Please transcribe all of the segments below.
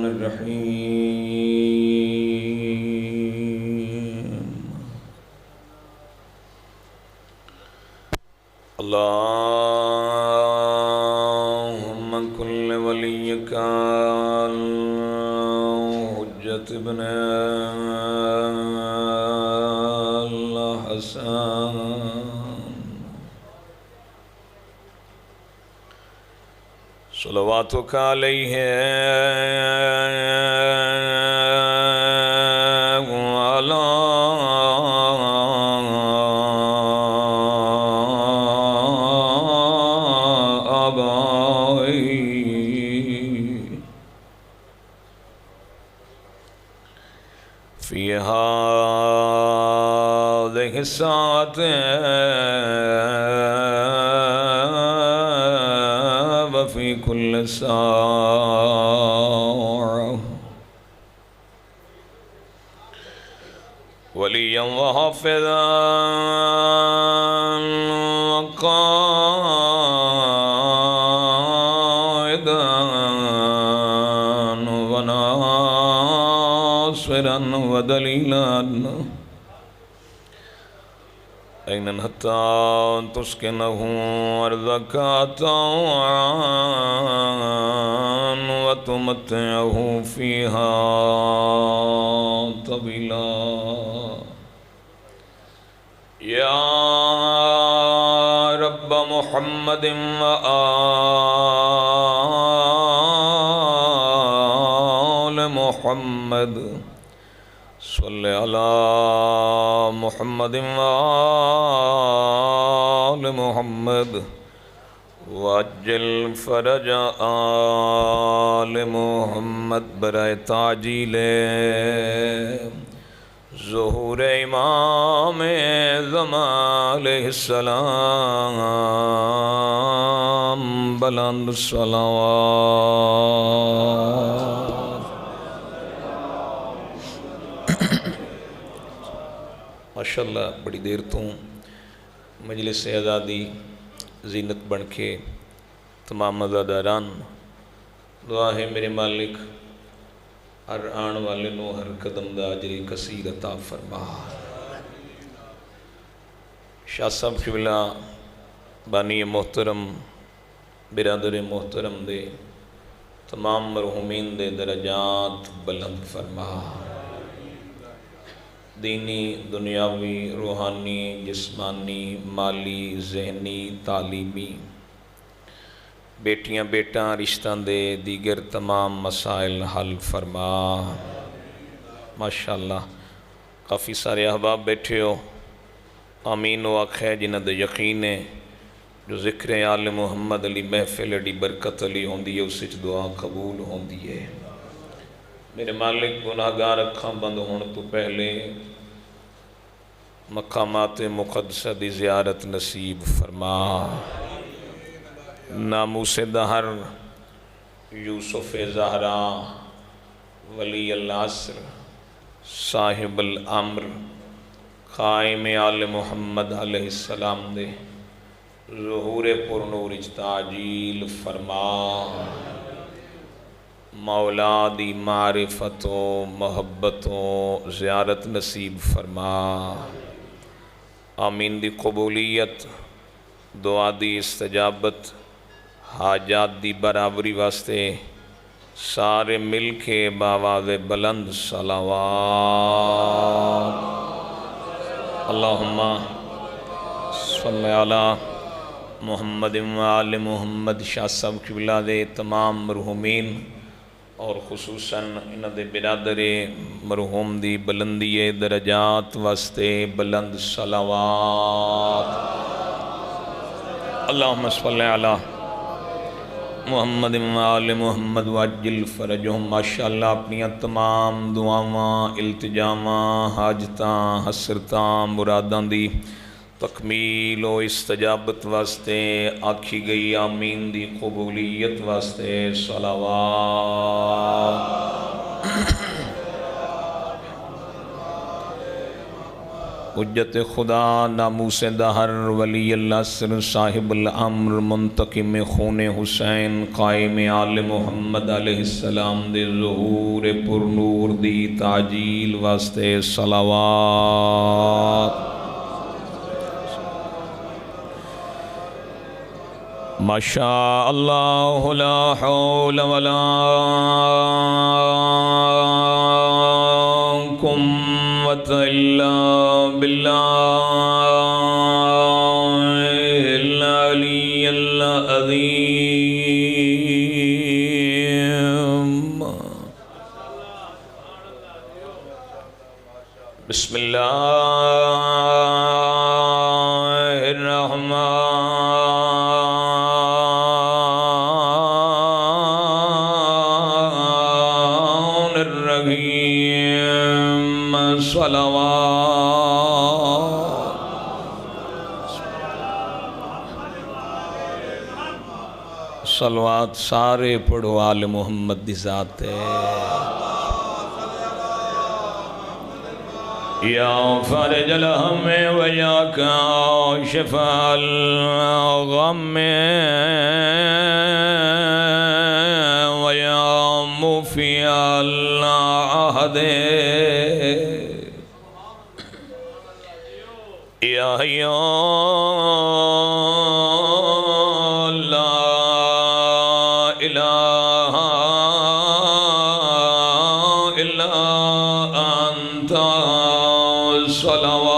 الرحيم. اللهم كن لوليك الحجة ابن الحسن صلواتك عليه وعلى آبائه في هذه الساعة وفي كل ساعة وليا وحافظا وقائدا وناصرا ودليلا عينا حتى تسكنه أرضك طوعا وتمتعه فيها طويلا يا رب محمد وآل محمد صل على محمد وآل محمد وعجل فرج آل محمد برائے تعجیل ظہور امام زمان علیہ السلام بلند صلوات. ماشاءاللہ بڑی دیر تو مجلس آزادی زینت بن کے تمام مزاداران دعا ہے میرے مالک ہر آن والے نو ہر قدم دا اجر کثیر عطا فرما. شاہ صاحب قبلہ بانی محترم برادر محترم دے تمام مرحومین دے درجات بلند فرما. دینی دنیاوی روحانی جسمانی مالی ذہنی تعلیمی بیٹیاں بیٹاں رشتہ دے دیگر تمام مسائل حل فرما. ماشاءاللہ کافی سارے احباب بیٹھے ہو آمین و آخے جنہ دے یقین ہے جو ذکر آل محمد علی محفل اڈی برکت علی ہوندی ہے اس وچ دعا قبول ہوندی ہے. میرے مالک گناہگار اکھاں بند ہون تو پہلے مقامات مقدسہ دی زیارت نصیب فرما. ناموس دہر یوسف زہرا ولی العصر صاحب الامر قائم آل محمد علیہ السلام دے ظہور پر نور تعجیل فرما. مولا دی معرفت و محبت و زیارت نصیب فرما. آمین دی قبولیت دعا دی استجابت حاجات دی برابری واسطے سارے مل کے باواز بلند صلوات. اللہم صلی علی محمد و آل محمد. شاہ صاحب قبلہ دے تمام مرحومین اور خصوصاً انہ دے برادر مرحوم دی بلندی درجات واسطے بلند صلوات. اللہم صلی علی محمد و آل محمد وعجل فرجہم. ماشاءاللہ اپنی تمام دعاواں التجاواں حاجتاں حسرتاں مراداں دی تکمیل و استجابت واسطے آکھی گئی آمین دی قبولیت واسطے صلوات. حجت خدا ناموس دہر ولی اللہ سر صاحب الامر منتقم خون حسین قائم آل محمد علیہ السلام دے ظہور پر نور دی تعجیل واسطے صلوات ماشاء اللہ لا حول ولا قوة الا بالله العلی العظیم بسم اللہ الرحمن الرحیم صلوات سارے پڑھو آل محمد دی ذات ہے یا فارج الہم و یا کاشف الغم و یا مفی العہد یا لا الہ الا انت صلوات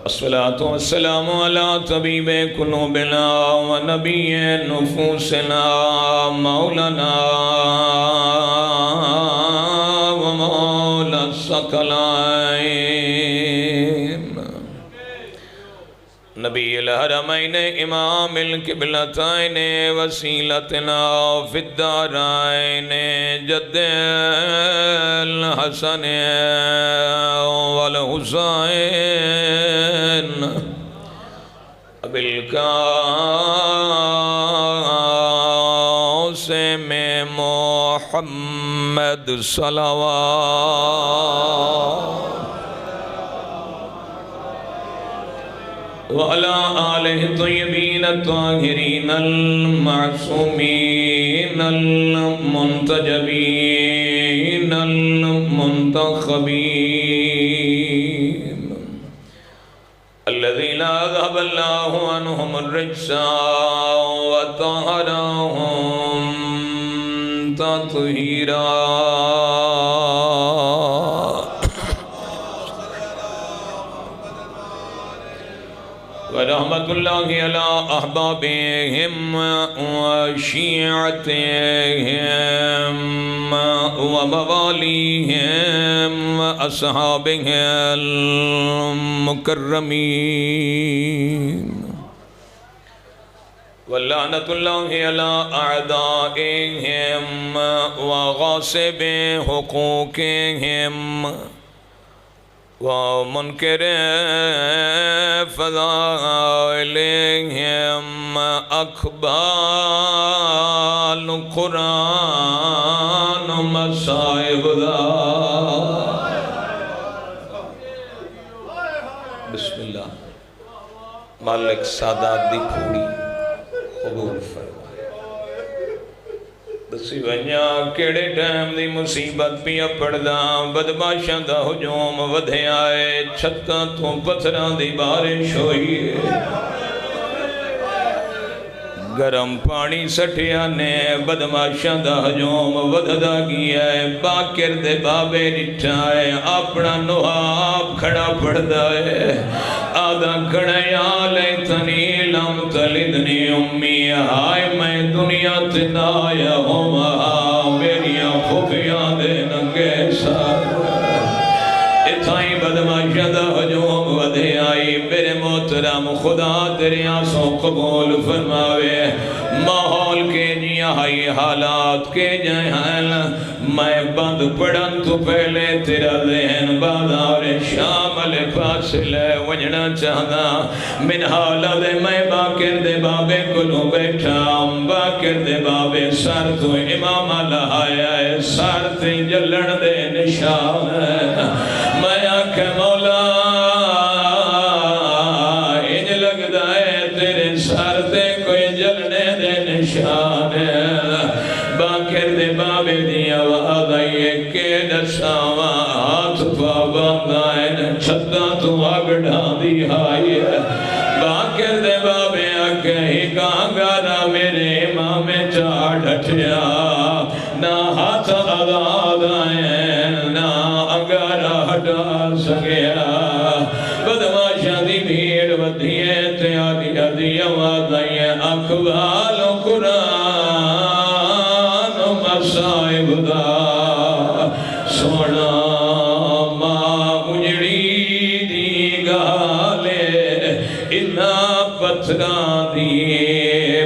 الصلاة والسلام على طبيب قلوبنا ونبي نفوسنا مولانا ومولا الثقلين نبی الحرمین امام القبلتین وسیلتنا فی الدارین جد الحسن والحسین بالقاسم محمد صلوات وعلى آلہ الطیبین الطاہرین المعصومین المنتجبین المنتخبین الذین اذهب اللہ عنہم الرجس وطہرہم تطہیرا ورحمت اللہ علی احبابہم وشیعتہم وموالیہم واصحابہم المکرمین ولعنت اللہ علی اعدائہم وغاصب حقوقہم ومنکر فضائلہم اقبال قرآن مصائب بسم اللہ مالک سادات دی پھوڑی قبول فرمائے دسی بنیا کیڑے ٹائم دی مصیبت پیا پڑدا بدماشاں دا ہجوم ودھے آئے چھتاں تو پتھراں دی بارش ہوئی گرم پانی سٹھیا نے بدماشاں دا ہجوم ودھدا گیا ہے باکر دے بابے نٹھائے اپنا نواب کھڑا پڑدا ہے آدھا کھڑا یا لیتنی لم تلدنی امی ہائے میں دنیا تنایا ہوں میری پھوپیاں دے ننگے سار اتھائی بدماشا دا ہجوم ودے آئی میرے محترم خدا تیرے آنسوں قبول فرماوے ماحول کے جیہائی حالات کے جہل میں بند پڑھن تو پہلے تیرا ذہن بازار شامل فاصلے وجنا چاہنا من حالت میں باکر دے بابے کلو بیٹھا باکر دے بابے سر تو امام لہایا ہے سر تے جلن دے نشان ہے میں آنکھ مولا انج لگتا ہے تیرے سر تے کوئی جلنے دے نشان ہے باکر دے بابے دی آواز آئیے کہ دساواں ہاتھ پا باندھائیں چھتا تو آگ ڈھاندی آئی ہے باکر دے بابے آکہی کانگارا میرے امام چاہ ڈھٹیا نہ ہاتھ آزاد آئیں نہ انگارا ہٹا سکیا بدماشا دی بھیڑ ودھیے تیاری عدی آواز آئیے اقبال و قرآن صاحب دا سونا ماں اجڑی دی گالے انہا پتھران دی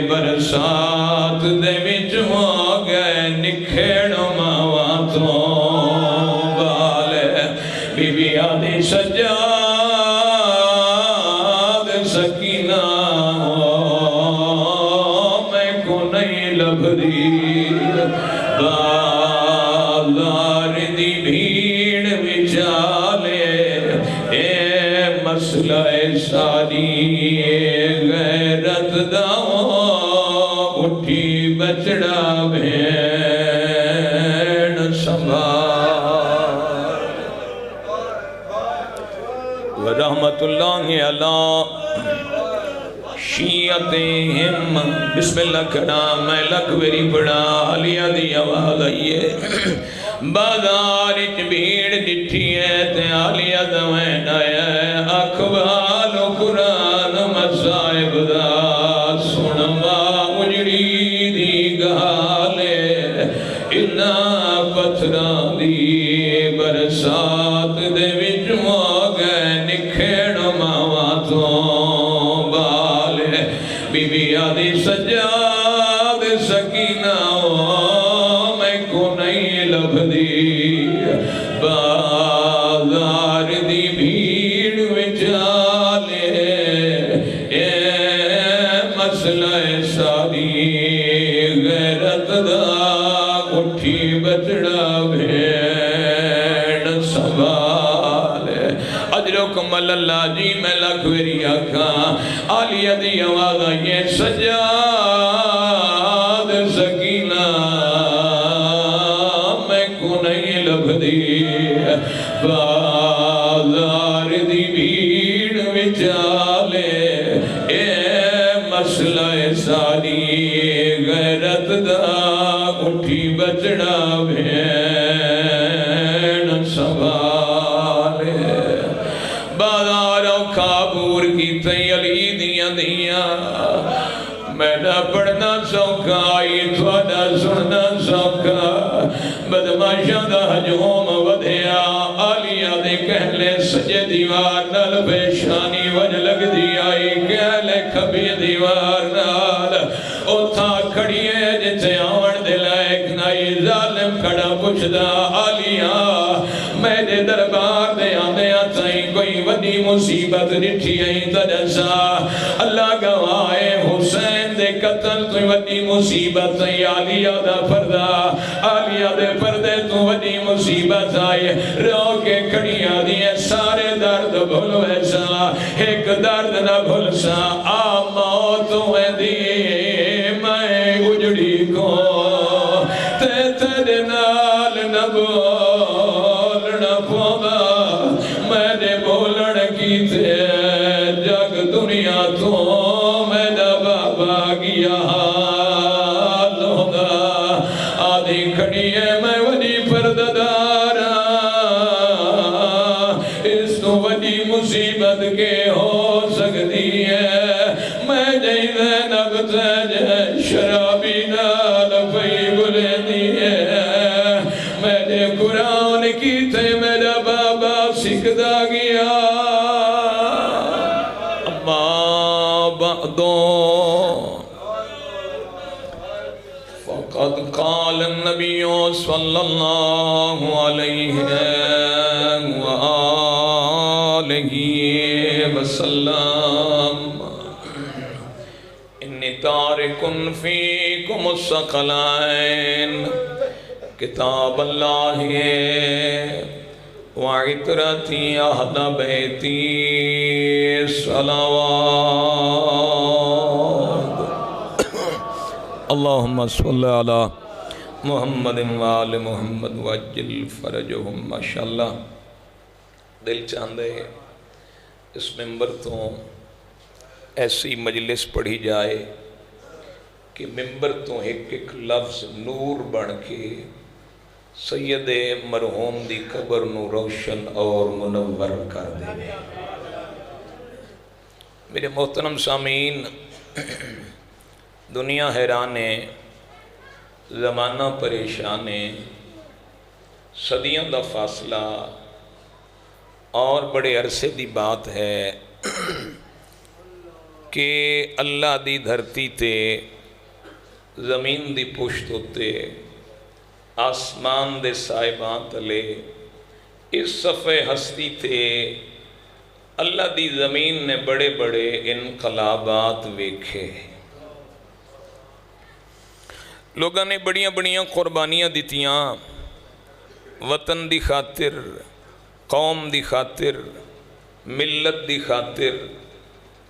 برسات دے وچ ہو گئے نکھیڑ ماں تو بالے بی بی آدھی سجاد سکینہ میں کو نہیں لب دی بازار دی بھیڑ وچالے اے مسئلہ ساری غیرت داؤں اٹھی بچڑا بھین سنبھال ورحمت اللہ علیہ شیعتہم بسم اللہ کرام میں لکوری پڑھا علیہ دی آواز آئیے بازارچ بھیڑ ڈٹھی ہے تے علیہ دوین آیا اقبال و قرآن مصائب دا سنما اجڑی دی گالے انہا پتھران دی برسات دے وچ موگے نکھیڑ ماں تو بی بی آدھی سجاد سکینہ میں کو نہیں لب دی بازار دی بھیڑ وچالے اے مسئلہ ساری غیرت دا اٹھی بچڑا بھین سنبھالے اجرکم اللہ جی میں لکھوری آکھاں عالیہ دی آواز آئیے سجاد سکینہ میں کو نہیں لب دی بازار دی بھیڑ وچالے اے مسئلہ ساری غیرت دا اٹھی بچڑا بھین سنبھالے بازار کابور کی تیلی دیاں میڈا پڑھنا سوکھا آئی تھوڑا سننا سوکھا بدماشا دا ہجوم ودھیا آلیہ دے کہلے سجے دیوار نال پیشانی وج لگ دی آئی کہلے کھبی دیوار نال اتھا کھڑی ہے جتے آون دے لائک نائی ظالم کھڑا پچھدا آلیہ میرے دربار دے آنے آتائیں کوئی وڈی مصیبت نٹھی آئیں تجسا اللہ گوائے حسین دے قتل تو وڈی مصیبت آئی عالیہ دا پردہ عالیہ دے پردے تو وڈی مصیبت آئی رو کے کھڑی آدھی ہے سارے درد بھول ویسا ایک درد نہ بھول سا آ موت ہوئے دی میں اجڑی کو تیرے نال نہ بولنا پودا میں نے بولن کی تے جگ دنیا تو میرا بابا گیا لوگا آدھی کھڑی ہے میں وڈی پرددارا اس تو وڈی مصیبت کے ہو سکتی ہے میں جائی زینب تجھے شرابی نال پئی بلے دیئے میں نے قرآن کی تے میرا بابا سکھدا گیا بعد فقد قال النبي صلى الله عليه وآله وسلم إني تارك فيكم الثقلين کتاب اللہ وعطرتی اہل بیتی صلوات اللہم صلی علی محمد وآل محمد وعجل فرجہم ماشاءاللہ دل چاہندے اس ممبر تو ایسی مجلس پڑھی جائے کہ ممبر تو ایک ایک لفظ نور بن کے سید مرحوم دی قبر نو روشن اور منور کر دے. میرے محترم سامعین، دنیا حیران ہے، زمانہ پریشان ہے، صدیوں دا فاصلہ اور بڑے عرصے دی بات ہے کہ اللہ دی دھرتی تے زمین دی پشت ہوتے آسمان دے سائبان تلے اس صفحے ہستی تے اللہ دی زمین نے بڑے بڑے انقلابات ویکھے. لوگاں نے بڑیاں بڑیاں قربانیاں دیتیاں وطن دی خاطر، قوم دی خاطر، ملت دی خاطر،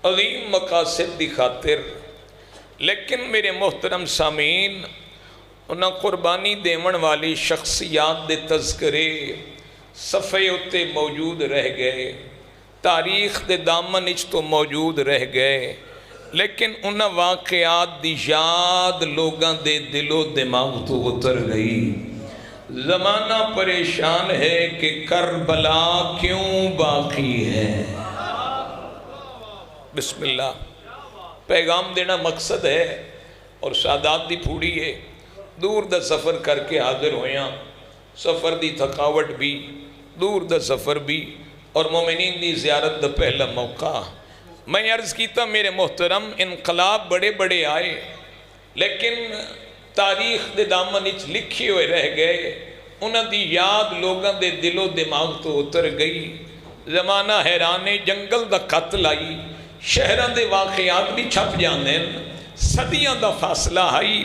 عظیم مقاصد دی خاطر. لیکن میرے محترم سامعین، انہاں قربانی دیون والی شخصیات دے تذکرے صفحے اتے موجود رہ گئے، تاریخ دے دامن اچ تو موجود رہ گئے، لیکن انہاں واقعات دی یاد لوگاں دے دل و دماغ تو اتر گئی. زمانہ پریشان ہے کہ کربلا کیوں باقی ہے. بسم اللہ. پیغام دینا مقصد ہے اور سادات دی پھوڑی ہے. دور دا سفر کر کے حاضر ہویاں، سفر دی تھکاوٹ بھی، دور دا سفر بھی، اور مومنین دی زیارت دا پہلا موقع. میں عرض کیتا میرے محترم، انقلاب بڑے بڑے آئے لیکن تاریخ دے دامن اچ لکھی ہوئے رہ گئے، انہاں دی یاد لوگاں دے دل و دماغ تو اتر گئی. زمانہ حیرانے، جنگل دا قتل آئی، شہران دے واقعات بھی چھپ جاندے، صدیاں دا فاصلہ آئی.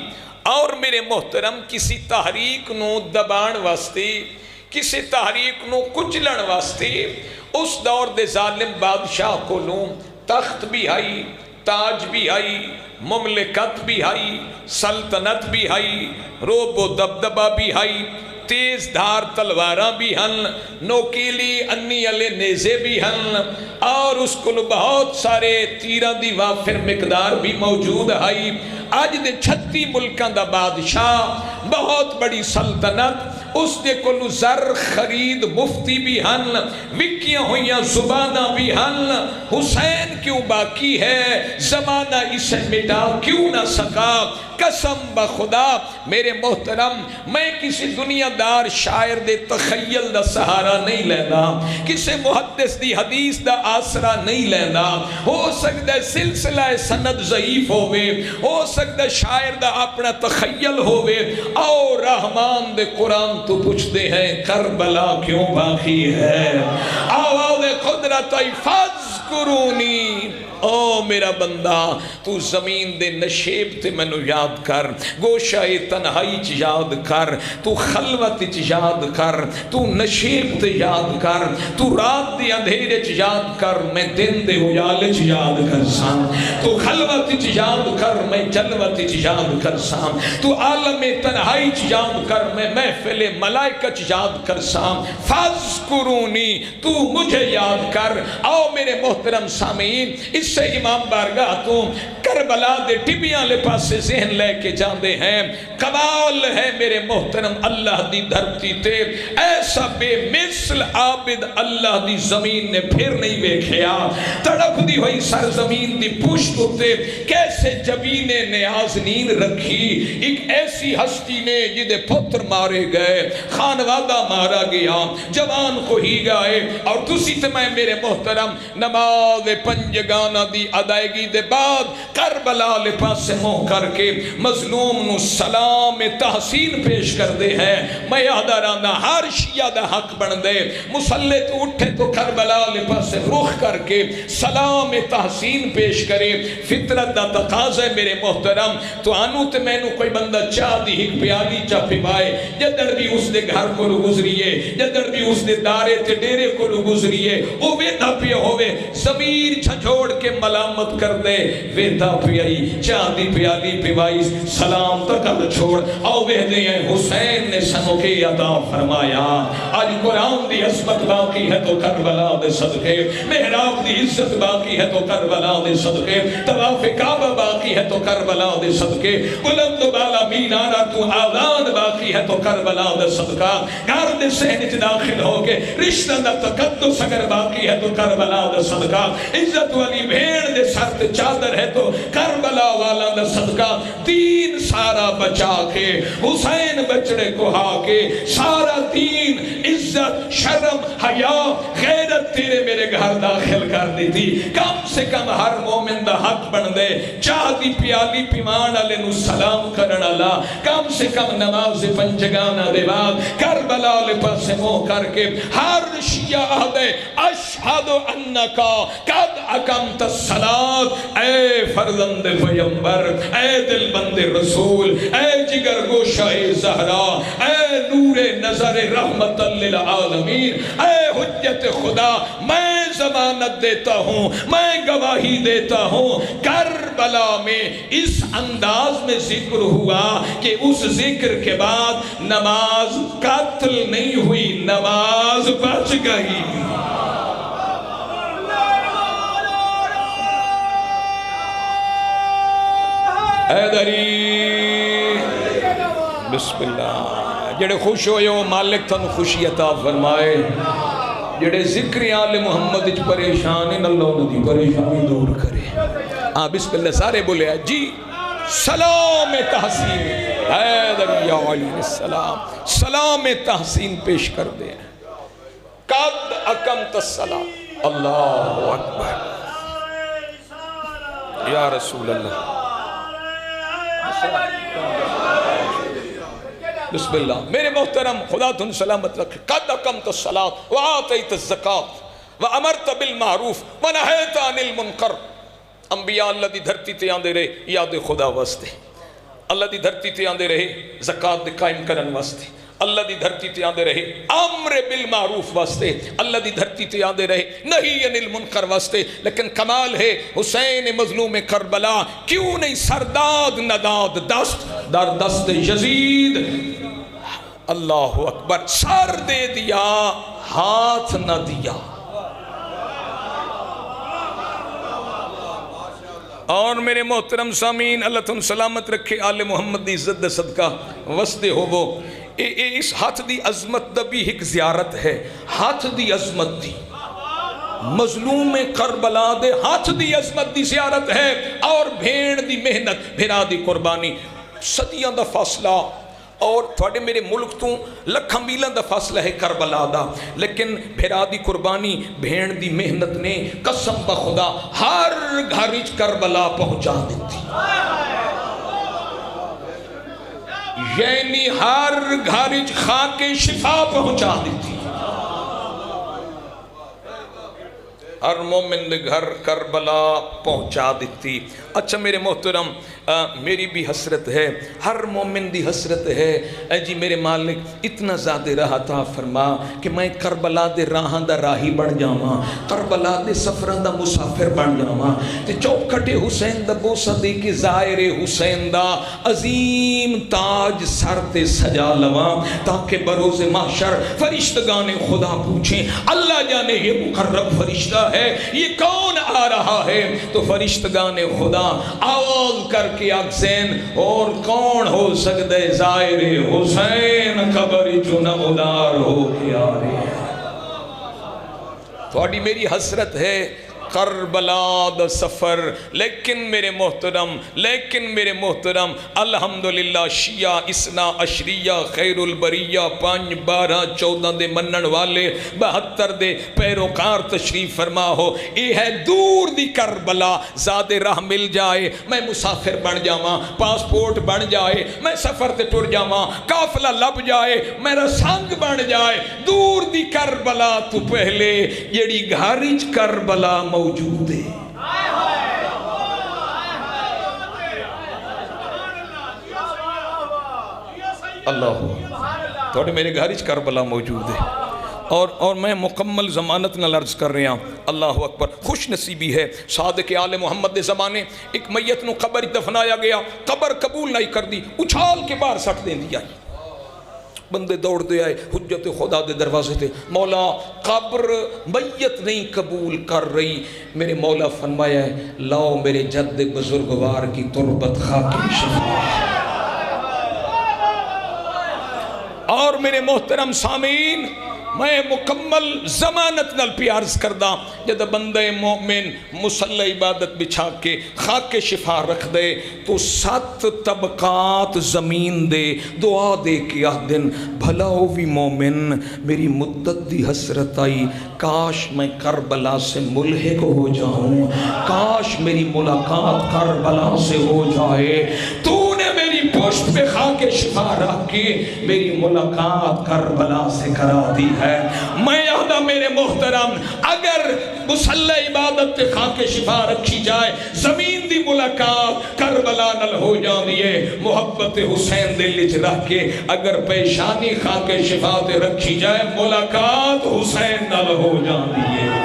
اور میرے محترم، کسی تحریک نو دبان واسطے، کسی تحریک نو کچلن واسطے اس دور دے ظالم بادشاہ کو لوں تخت بھی آئی، تاج بھی آئی، مملکت بھی آئی، سلطنت بھی آئی، روب و دبدبہ بھی آئی، تیز دھار تلواراں بھی ہن، نوکیلی انی علی نیزے بھی ہن، اور اس کو بہت سارے تیران دی وافر مقدار بھی موجود آئی. آج دے 36 ملکان دا بادشاہ، بہت بڑی سلطنت، اس دے کلو زر خرید مفتی بھی ہن، وکیاں ہویاں زبانہ بھی ہن. حسین کیوں باقی ہے؟ زمانہ اسے مٹا کیوں نہ سکا؟ قسم بخدا میرے محترم، میں کسی دنیا دار شاعر دے تخیل دا سہارا نہیں لینا، کسی محدث دی حدیث دا آسرا نہیں لینا. ہو سکتا ہے سلسلہ سند ضعیف ہوئے، ہو سکتا ہے شاعر دا اپنا تخیل ہوئے. او رحمان دے قرآن تو پوچھتے ہیں کربلا کیوں باقی ہے؟ آواز قدرت فاذکرونی، او میرا بندہ تو زمین دے نشیب تے منو یاد کر، گوشہ تنہائی چ یاد کر، تو خلوت چ یاد کر، تو نشیب تے یاد کر، تو رات دے اندھیرے چ یاد کر، میں دن دے اجالے چ یاد کر سام، تو خلوت چ یاد کر، میں جلوت چ یاد کر سام، تو عالم تنہائی چ یاد کر، میں محفل ملائکہ چ یاد کر سام. فاذکرونی، تو مجھے یاد کر. آؤ میرے محترم سامعین، اس سے امام بارگاہ تو کربلا دے ٹبیاں لے پاسے ذہن لے کے جاندے ہیں کمال ہے میرے محترم اللہ دی دھرتی تے ایسا بے مثل عابد اللہ دی زمین نے پھر نہیں ویکھیا تڑپ دی ہوئی سرزمین دی پشت ہوتے کیسے جبین نیازنین رکھی ایک ایسی ہستی نے جدے پتر مارے گئے خانوادہ مارا گیا جوان کو ہی گئے اور تسی تے میں میرے محترم نماز پنجگانہ دی ادائیگی دے بعد کربلا لے پاسے منہ کر کے مظلوم نو سلام تحسین پیش کر دے ہیں میں یادہ رانا ہر شیعہ دا حق بن دے مسلط اٹھے تو کربلا لے پاسے رخ کر کے سلام تحسین پیش کرے فطرت دا تقاض ہے میرے محترم تو آنو تے میں نو کوئی بندہ چاہ دی ایک پیالی چاہ پھوائے جدر بھی اس دے گھر کو رو گزریے جدر بھی اس دے دارے تے ڈیرے کو رو گزریے او ویدہ پہ ہوئے زمیر جھجوڑ کے ملامت کر دے ویدہ پہ آئی چاہ دی پیالی پھوائی سلام تکل چھوڑ او ویدے ہیں حسین نے سنو کے عطا فرمایا آج قرآن دی عظمت باقی ہے تو کربلا دے صدقے محراب دی عزت باقی ہے تو کربلا دے صدقے طواف کعبہ باقی ہے تو کربلا دے صدقے بلند بالا مینارہ تو آذان باقی ہے تو کربلا دے صدقہ گھر دے سہنچ داخل ہو کے رشتہ دا تقدس اگر باقی ہے تو کربلا دے صدقہ عزت والی بھیڑ دے سر تے چادر ہے تو کربلا والا دے صدقہ دین سارا بچا کے حسین بچڑے کو ہا کے سارا دین عزت شرم حیا غیرت تیرے میرے گھر داخل کر دی تھی کم سے کم ہر مومن دا حق بن دے چاہ دی پیالی پیمان علی نو سلام کرن اللہ کم سے کم نماز پنجگانہ دے بعد کربلا لے پاس منہ کر کے ہر شیعہ دے اشہد انکا قد اقمت الصلاۃ اے فرزند پیمبر اے دل بند رسول اے جگر گوشہ زہرا اے نور نظر رحمت للعالمین اے حجت خدا میں ضمانت دیتا ہوں میں گواہی دیتا ہوں کربلا میں اس انداز میں ذکر ہوا کہ اس ذکر کے بعد نماز قتل نہیں ہوئی نماز بچ گئی حیدری بسم اللہ جڑے خوش ہوئے ہو مالک تھنو خوشی عطا فرمائے جڑے ذکر آل محمد اچ پریشان ہیں اللہ انہوں دی پریشانی دور کرے بسم اللہ سارے بولے جی سلام تحسین حیدر یا علیہ السلام سلام تحسین پیش کر دیں قد اقمت الصلاۃ اللہ اکبر یا رسول اللہ بسم اللہ میرے محترم خدا تن سلامت رکھے قد اقمت الصلاۃ وآتیت الزکاۃ وامرت بالمعروف ونہیت عن المنکر انبیاء اللہ دی دھرتی تے آندے رہے یاد خدا واسطے اللہ دی دھرتی تے آندے رہے زکاة دے قائم کرن واسطے اللہ دی دھرتی تے آندے رہے امر بالمعروف واسطے اللہ دی دھرتی تے آندے رہے نہی عن المنکر واسطے لیکن کمال ہے حسین مظلوم کربلا کیوں نہیں سرداد نداد دست در دست یزید اللہ اکبر سر دے دیا ہاتھ نہ دیا اور میرے محترم سامین اللہ تم سلامت رکھے آل محمد دی عزت دے صدقہ وسدے ہو وہ اس ہاتھ دی عظمت دا بھی ایک زیارت ہے ہاتھ دی عظمت دی مظلوم کربلا دے ہاتھ دی عظمت دی زیارت ہے اور بھیڑ دی محنت بھیرا دی قربانی صدیاں دا فاصلہ اور تھوڑے میرے ملک تو لکھاں میلاں دا فاصلہ ہے کربلا دا لیکن بھیرا دی قربانی بھیڑ دی محنت نے قسم بخدا ہر گھرچ کربلا پہنچا دیتی یعنی ہر گھرچ خاک شفا پہنچا دیتی ہر مومن دے گھر کربلا پہنچا دیتی اچھا میرے محترم میری بھی حسرت ہے ہر مومن دی حسرت ہے اے جی میرے مالک اتنا زیادہ راہ عطا فرما کہ میں کربلا دے راہاں دا راہی بن جاواں کربلا دے سفراں دا مسافر بن جاواں تے چوکھٹ حسین دا بوسہ دے کے ظاہر حسین دا عظیم تاج سر تے سجا لواں تاکہ بروز محشر فرشتگان خدا پوچھیں اللہ جانے یہ مقرب فرشتہ ہے یہ کون آ رہا ہے تو فرشتگان خدا آواز کر کے حسین اور کون ہو سکتے زائر حسین قبر جو نمودار ہو کے آ رہے ہیں. تھوڑی میری حسرت ہے کربلا دا سفر، لیکن میرے محترم الحمدللہ شیعہ اسنا عشریہ خیر البریہ 5 12 14 دے منن والے 72 دے پیروکار تشریف فرما ہو. یہ ہے دور دی کربلا. زاد راہ مل جائے میں مسافر بن جاواں، پاسپورٹ بن جائے میں سفر تے ٹر جاواں، قافلہ لب جائے میرا سنگ بن جائے. دور دی کربلا تو پہلے جڑی گھرچ کربلا موجود ہے. اللہ تھوڑے میرے گھرچ کربلا موجود ہے. اور میں مکمل ضمانت نہ عرض کر رہا. اللہ اکبر. خوش نصیبی ہے صادق آل محمد دے زمانے ایک میت نو قبر دفنایا گیا، قبر قبول نہیں کر دی، اچھال کے باہر سٹ دیں دیا. بندے دوڑ دے آئے حجت خدا دے دروازے تھے، مولا قبر میت نہیں قبول کر رہی. میرے مولا فرمایا ہے لاؤ میرے جد بزرگوار کی تربت خاکی شفا. اور میرے محترم سامعین میں مکمل ضمانت نال پیارز کردہ جد بندے مومن مسلح عبادت بچھا کے خاک شفا رکھ دے تو 7 طبقات زمین دے دعا دے کے آہ دن بھلا ہوئی مومن میری مدت دی حسرت آئی، کاش میں کربلا سے ملحق ہو جاؤں، کاش میری ملاقات کربلا سے ہو جائے. تو نے میری پشت پہ خاک شفا رکھ کے میری ملاقات کربلا سے کرا دی ہے. میں یہاں میرے محترم اگر مسلح عبادت تے خاک شفا رکھی جائے، زمین دی ملاقات کربلا نل ہو جاندی ہے. محبت حسین دل وچ رکھ کے اگر پیشانی خاک شفا تے رکھی جائے ملاقات حسین نل ہو جاندی ہے.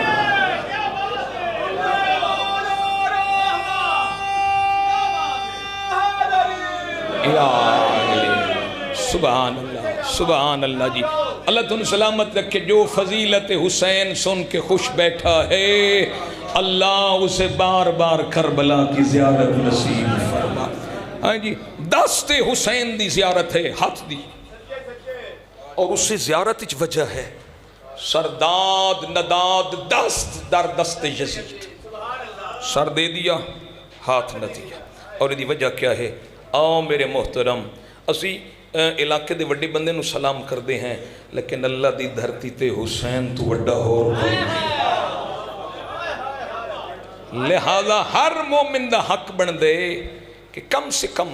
سبحان اللہ سبحان اللہ. جی اللہ تن سلامت رکھے. جو فضیلت حسین سن کے خوش بیٹھا ہے اللہ اسے بار بار کربلا کی زیارت نصیب فرما. ہاں جی دست حسین دی زیارت ہے ہاتھ دی، اور اس سے زیارت اچ وجہ ہے سرداد نداد دست در دست یزید. سر دے دیا ہاتھ نہ دیا. اور دی وجہ کیا ہے؟ آؤ میرے محترم اسی علاقے دے وڈے بندے نو سلام کر دے ہیں، لیکن اللہ دی دھرتی تے حسین تو وڈا ہور کوئی نہیں. لہذا ہر مومن دا حق بن دے کہ کم سے کم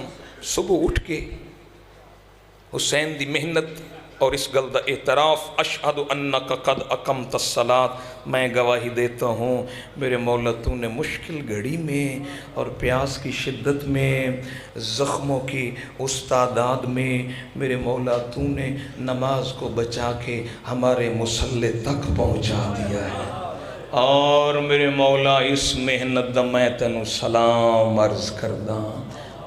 صبح اٹھ کے حسین دی محنت اور اس گل دا اعتراف اشہد انک قد اقمت الصلاۃ، میں گواہی دیتا ہوں میرے مولا تو نے مشکل گھڑی میں اور پیاس کی شدت میں، زخموں کی اس تعداد میں میرے مولا تو نے نماز کو بچا کے ہمارے مصلی تک پہنچا دیا ہے. اور میرے مولا اس محنت دا میں تینوں سلام عرض کردہ.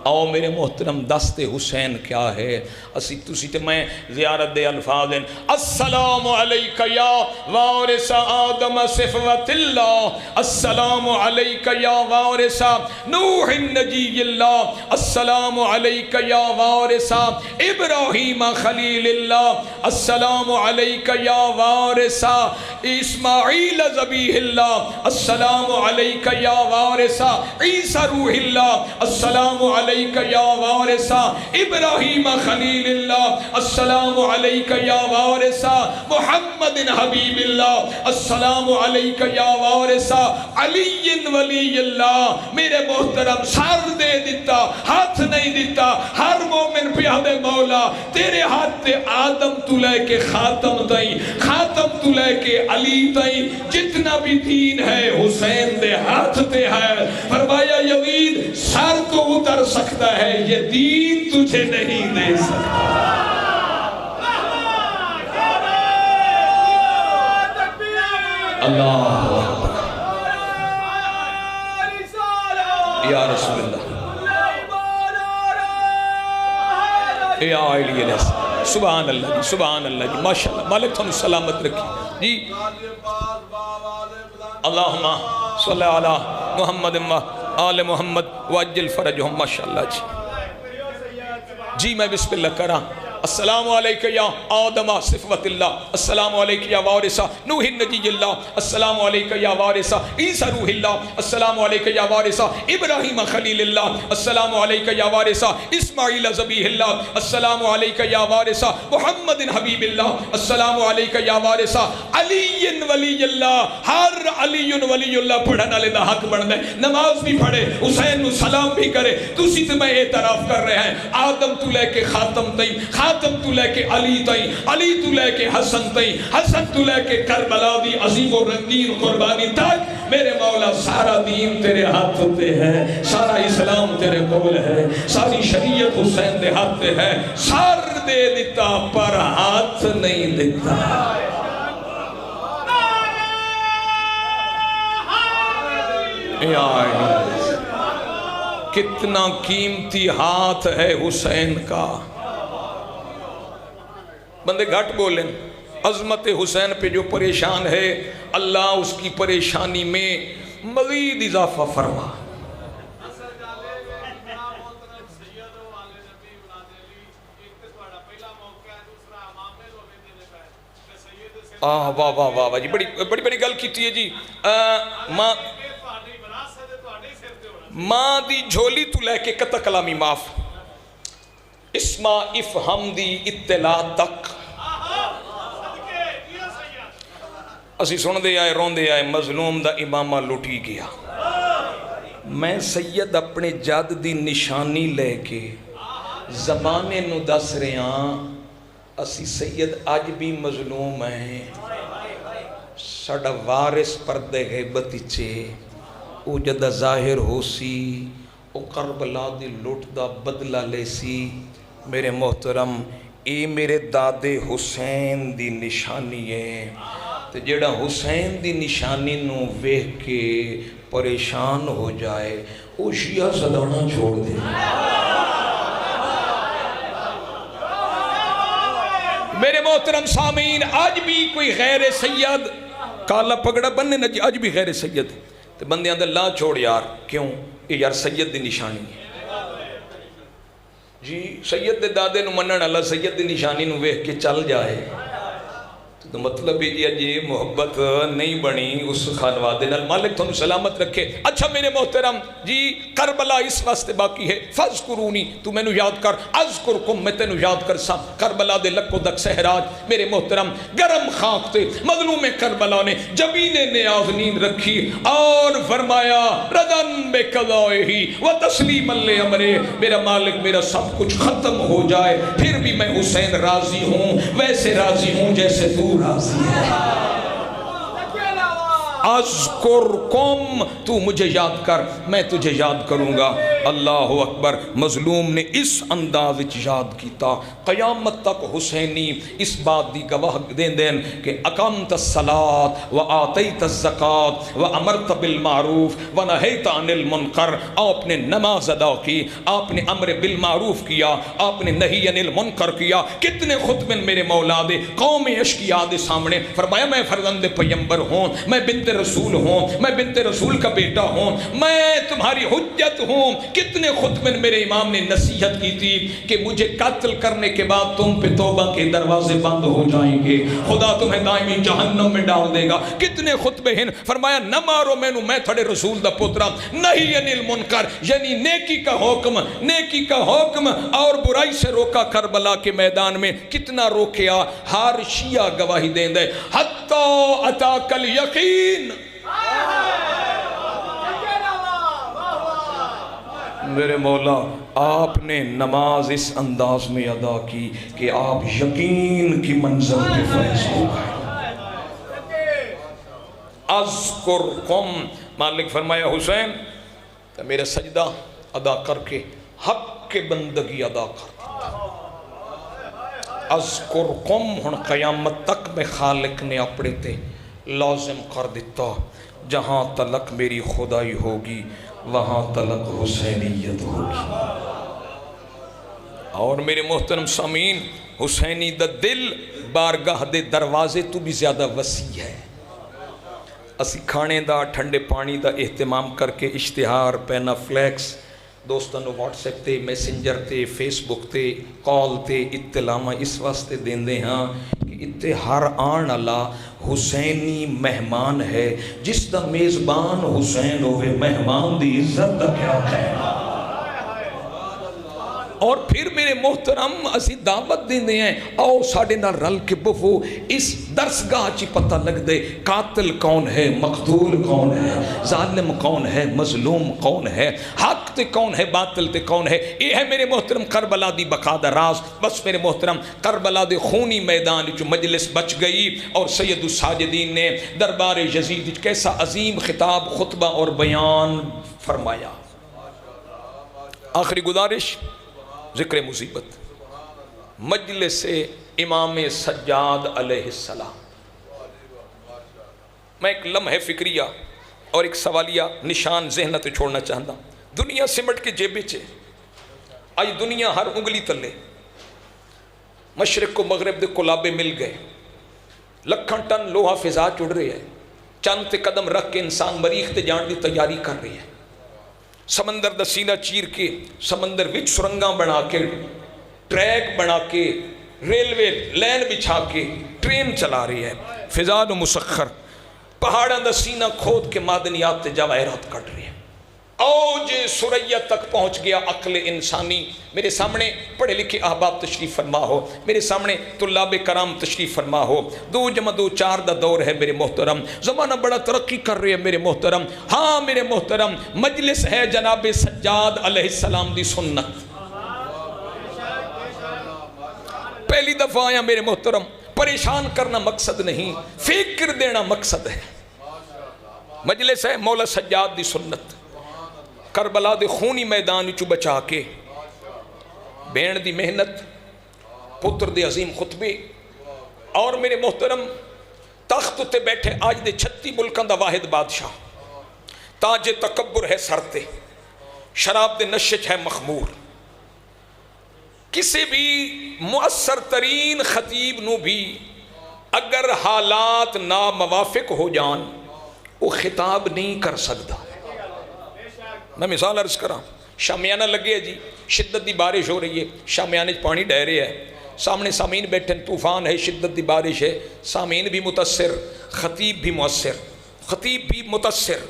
آؤ میرے محترم دست حسین کیا ہے؟ اسی تسی تے میں زیارت دے الفاظ ہیں السلام علیکہ یا وارث آدم صفوت اللہ، السلام علیکہ یا وارث نوح النجی اللہ، السلام علیکہ یا وارث ابراہیم خلیل اللہ، السلام علیکہ یا وارث اسماعیل ذبیح اللہ، السلام علیکہ یا وارث عیسیٰ روح اللہ، السلام علیکہ یا وارث ابراہیم خلیل اللہ، السلام علیکہ یا وارث محمد حبیب اللہ، السلام علیکہ یا وارث علی ولی اللہ. میرے محترم سر دے دیتا ہاتھ نہیں دیتا. ہر مومن پہ ہمیں مولا تیرے ہاتھ تے آدم تو لے کے خاتم تائیں، خاتم تو لے کے علی تائیں، جتنا بھی دین ہے حسین دے ہاتھ تے ہے. فرمایا یزید سر تو اتر سکتا ہے یہ دین تجھے نہیں دے سکتا. اللہ یا رسول اللہ یا علی السلام. سبحان اللہ جی سبحان اللہ جی ماشاءاللہ. مالک تھانو سلامت رکھی جی. اللہم صلی علی محمد و آل محمد وعجل فرجہم. ماشاءاللہ جی میں بسم اللہ کرا. السلام علیکہ یا آدم صفوت اللہ، السلام علیکہ یا وارثہ نوح نجی اللہ، السلام علیکہ یا وارثہ عیسیٰ روح اللہ، السلام علیکہ یا وارثہ ابراہیم خلیل اللہ، السلام علیکہ یا وارثہ اسماعیل ذبیح اللہ، السلام علیکہ یا وارثہ محمد حبیب اللہ، السلام علیکہ یا وارثہ علی ولی اللہ. ہر علی ولی اللہ پڑھنا لینا حق بڑھنا ہے، نماز بھی پڑھے، حسین نو سلام بھی کرے. تسی تو میں اعتراف کر رہے ہیں آدم تو لے کے خاتم تئیں، خاتم تو لے کے علی تئیں، علی تو لے کے حسن تئیں، حسن تو لے کے کربلا دی عظیم و رنگین قربانی تک. میرے مولا سارا دین تیرے ہاتھ ہوتے ہیں، سارا اسلام تیرے قول ہے، ساری شریعت حسین دے ہاتھ ہے. سر دے دیتا پر ہاتھ نہیں دیتا. کتنا قیمتی ہاتھ ہے حسین کا. بندے گھٹ بولیں. عظمت حسین پہ جو پریشان ہے اللہ اس کی پریشانی میں مزید اضافہ فرما. واہ واہ واہ واہ جی بڑی بڑی بڑی گل کیتی ہے جی. ماں دی جھولی تو لے کے قطع کلامی معاف، اسما افہم دی اطلاع تک. اسی سن دے آئے رون دے آئے مظلوم دا امامہ لٹی گیا. میں سید اپنے جد دی نشانی لے کے زمانے نو دس رہے ہاں اسی سید اج بھی مظلوم ہیں. ساڈا وارث پردے غیبت چے او جدہ ظاہر ہو سی او کربلا دی لٹ دا بدلہ لے سی. میرے محترم اے میرے دادے حسین دی نشانی ہے. تو جڑا حسین دی نشانی نو ویکھ کے پریشان ہو جائے او شیعہ صدانا چھوڑ دے. میرے محترم سامعین آج بھی کوئی غیر سید کالا پگڑا بننے نہ جی آج بھی غیر سید تو بندے اندر لا چھوڑ یار. کیوں؟ یہ یار سید دی نشانی ہے جی. سید دے دادے نو منن اللہ سید دی نشانی نو ویکھ کے چل جائے تو مطلب یہ جی محبت نہیں بنی اس خانوادے نال. مالک تھانو سلامت رکھے. اچھا میرے محترم جی کربلا اس واسطے باقی ہے فذکرونی تو میں نو یاد کر اذکرکم میں تینو یاد کر سا. کربلا دے لکو دک سہراج میرے محترم گرم خاک تے مظلوم کربلا نے جبین نیاز نیند رکھی اور فرمایا ردن بے قضائہی و تسلیم اللہ امرے. میرا مالک میرا سب کچھ ختم ہو جائے پھر بھی میں حسین راضی ہوں، ویسے راضی ہوں جیسے تو راضی ہے. اذکرکم تو مجھے یاد کر میں تجھے یاد کروں گا. اللہ اکبر. مظلوم نے اس انداز وچ یاد کیتا. قیامت تک حسینی اس بات دی گواہ دین دین کہ اقامت الصلاۃ و آتیت الزکوٰۃ و امرت بالمعروف و نہیت عن المنکر. آپ نے نماز ادا کی، آپ نے امر بالمعروف کیا، آپ نے نہی عن المنکر کیا. کتنے خطبے میرے مولا دے قوم اشقیاء دے سامنے فرمایا میں فرزند پیمبر ہوں، میں بنت رسول ہوں، میں بنت رسول کا بیٹا ہوں، میں تمہاری حجت ہوں. کتنے خطبے میرے امام نے نصیحت کی تھی کہ مجھے قتل کرنے کے بعد تم پہ توبہ کے دروازے بند ہو جائیں گے، خدا تمہیں دائمی جہنم میں ڈال دے گا. کتنے خطبے ہیں فرمایا نہ مارو مینو میں تھوڑے رسول دا پترا. نہیں یعنی المنکر یعنی نیکی کا حکم، نیکی کا حکم اور برائی سے روکا. کربلا کے میدان میں کتنا روکیا. ہر شیعہ گواہی دیں دے حتی اتاک الیقین. میرے مولا آپ نے نماز اس انداز میں ادا کی کہ آپ یقین کی منزل پہ فیض ہو گئے. اذکرکم مالک فرمایا حسین تو میرا سجدہ ادا کر کے حق کے بندگی ادا کر دیتا. اذکرکم ہن قیامت تک میں خالق نے اپنے تے لازم کر دیتا. جہاں تلک میری خدائی ہوگی وہاں تلک حسینیت ہوگی. اور میرے محترم سامعین حسینی دا دل بارگاہ دے دروازے تو بھی زیادہ وسیع ہے. اسی کھانے دا ٹھنڈے پانی دا اہتمام کر کے اشتہار پینا فلیکس دوستاں نو واٹس ایپ تے میسنجر تے فیس بک تے کال تے اطلاع اس واسطے دیندے ہاں کہ اتنے ہر آن والا حسینی مہمان ہے، جس دا میزبان حسین ہوئے مہمان دی عزت دا کیا ہے۔ اور پھر میرے محترم اسی دعوت دیندے ہیں آؤ ساڑھے نال رل کے بہو اس درسگاہ چی پتہ لگ دے قاتل کون ہے، مقتول کون ہے، ظالم کون ہے، مظلوم کون ہے، حق تے کون ہے، باطل تے کون ہے۔ یہ ہے میرے محترم کربلا دی بقا دا راز۔ بس میرے محترم کربلا دے خونی میدان جو مجلس بچ گئی اور سید الساجدین نے دربار یزید کیسا عظیم خطاب خطبہ اور بیان فرمایا۔ آخری گزارش ذکر مصیبت مجلس امام سجاد علیہ السلام۔ میں ایک لمحہ فکریہ اور ایک سوالیہ نشان ذہنت چھوڑنا چاہتا ہوں۔ دنیا سمٹ کے جیبے چھے، آج دنیا ہر انگلی تلے، مشرق کو مغرب دے کلابے مل گئے، لکھن ٹن لوہا فضا چڑھ رہے ہیں، چند تے قدم رکھ کے انسان مریخ تے جان دی تیاری کر رہی ہے، سمندر دا سینہ چیر کے سمندر وچ سرنگاں بنا کے ٹریک بنا کے ریلوے لین بچھا کے ٹرین چلا رہی ہے، فضا و مسخر پہاڑاں دا سینہ کھود کے معدنیات تے جواہرات کٹ رہی ہے، اوج سریا تک پہنچ گیا عقل انسانی۔ میرے سامنے پڑھے لکھے احباب تشریف فرما ہو، میرے سامنے طلاب کرام تشریف فرما ہو، 2 + 2 4 دا دور ہے میرے محترم، زمانہ بڑا ترقی کر رہے ہیں میرے محترم۔ ہاں میرے محترم مجلس ہے جناب سجاد علیہ السلام دی سنت، پہلی دفعہ آیا میرے محترم، پریشان کرنا مقصد نہیں، فکر دینا مقصد ہے۔ مجلس ہے مولا سجاد دی سنت، کربلا دے خونی میدان چو بچا کے بین دی محنت، پتر دے عظیم خطبے، اور میرے محترم تخت تے بیٹھے آج دے 36 ملکان دا واحد بادشاہ، تاج تکبر ہے سرتے، شراب دے نشچ ہے مخمور، کسی بھی مؤثر ترین خطیب نو بھی اگر حالات ناموافق ہو جان وہ خطاب نہیں کر سکتا۔ میں مثال عرض کراں، شامیانہ لگے جی، شدت دی بارش ہو رہی ہے، شامیانے پانی ڈہ رہے ہے، سامنے سامعین بیٹھے، طوفان ہے، شدت دی بارش ہے، سامعین بھی متاثر، خطیب بھی مؤثر، خطیب بھی متاثر۔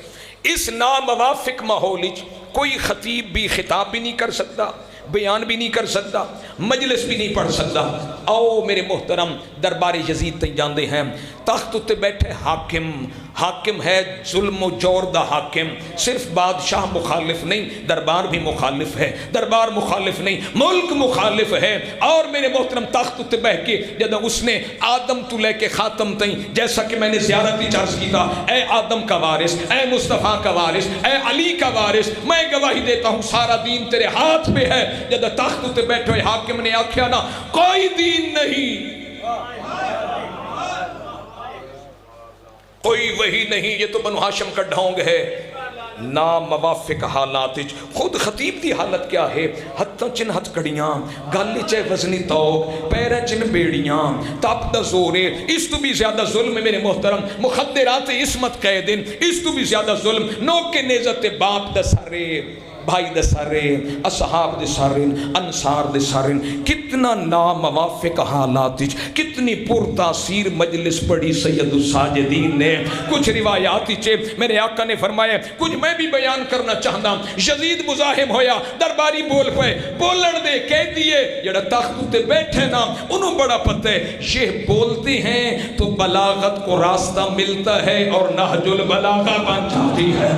اس ناموافق ماحول کوئی خطیب بھی خطاب بھی نہیں کر سکتا، بیان بھی نہیں کر سکتا، مجلس بھی نہیں پڑھ سکتا۔ آؤ میرے محترم دربار یزید تے جاندے ہیں، تخت تے بیٹھے حاکم، حاکم ہے ظلم و جور دا حاکم، صرف بادشاہ مخالف نہیں، دربار بھی مخالف ہے، دربار مخالف نہیں، ملک مخالف ہے۔ اور میرے محترم تخت تے بیٹھ کے جب اس نے آدم تو لے کے خاتم تئیں، جیسا کہ میں نے زیارتی چارج کی تھا، اے آدم کا وارث، اے مصطفیٰ کا وارث، اے علی کا وارث، میں گواہی دیتا ہوں سارا دین تیرے ہاتھ میں ہے۔ جب تخت تے بیٹھے حاکم نے آکھیا نا کوئی دین نہیں، کوئی وہی نہیں، یہ تو بنو ہاشم کا ڈھونگ ہے۔ ناموافق حالات خود خطیب دی حالت کیا ہے، ہتھاں چن ہتھ کڑیاں، گالے چے وزنی توق، پیرے چن بیڑیاں، تاپ دا زورے، اس تو بھی زیادہ ظلم ہے میرے محترم، مخدرات عصمت قیدن، اس تو بھی زیادہ ظلم، نوک کے نیزت باپ دا سارے، بھائی دے سارے، اصحاب دے سارے، انصار دے سارے، کتنا ناموافق حالات، کتنی پر تاثیر مجلس پڑھی سید الساجدین نے۔ کچھ روایات چے میرے آقا نے فرمایا، کچھ میں بھی بیان کرنا چاہتا ہوں۔ یزید مزاحم ہویا، درباری بول پے، بولن دے کہہ دیے، جڑا تخت تے بیٹھے نا انہوں بڑا پتہ ہے، یہ بولتے ہیں تو بلاغت کو راستہ ملتا ہے اور نہج البلاغہ بن جاتی ہے۔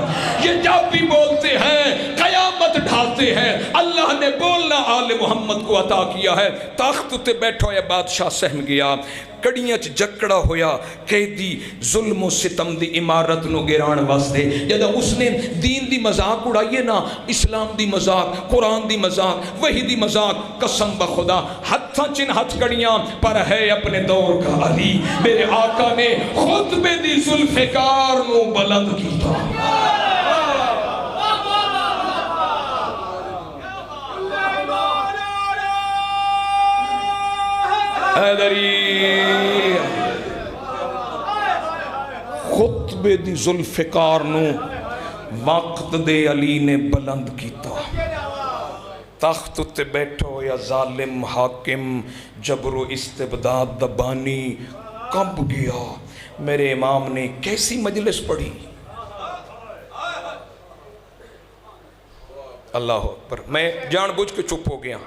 یہ جب بھی بولتے ہیں قیامت ڈھالتے ہیں۔ اللہ نے بولنا آل محمد کو عطا کیا ہے۔ تخت تے بیٹھو یا بادشاہ سہم گیا، کڑیاں چ جکڑا ہویا، قیدی ظلم و ستم دی عمارت نو گران واسطے۔ جدہ اس نے دین دی مذاق اڑائیے نا، اسلام دی مذاق، قرآن دی مذاق، وحی دی مذاق، قسم بخدا ہتھاں چن ہتھ کڑیاں پر ہے اپنے دور کا علی۔ میرے آقا نے خطبے دی ذوالفقار نو بلند کیتا۔ حیدری خطبہ رتبے دی ذوالفقار نو وقت دے علی نے بلند کیتا. تخت تے بیٹھو یا ظالم حاکم جبر و استبداد دبانی کب گیا. میرے امام نے کیسی مجلس پڑھی. اللہ اکبر. میں جان بوجھ کے چپ ہو گیا.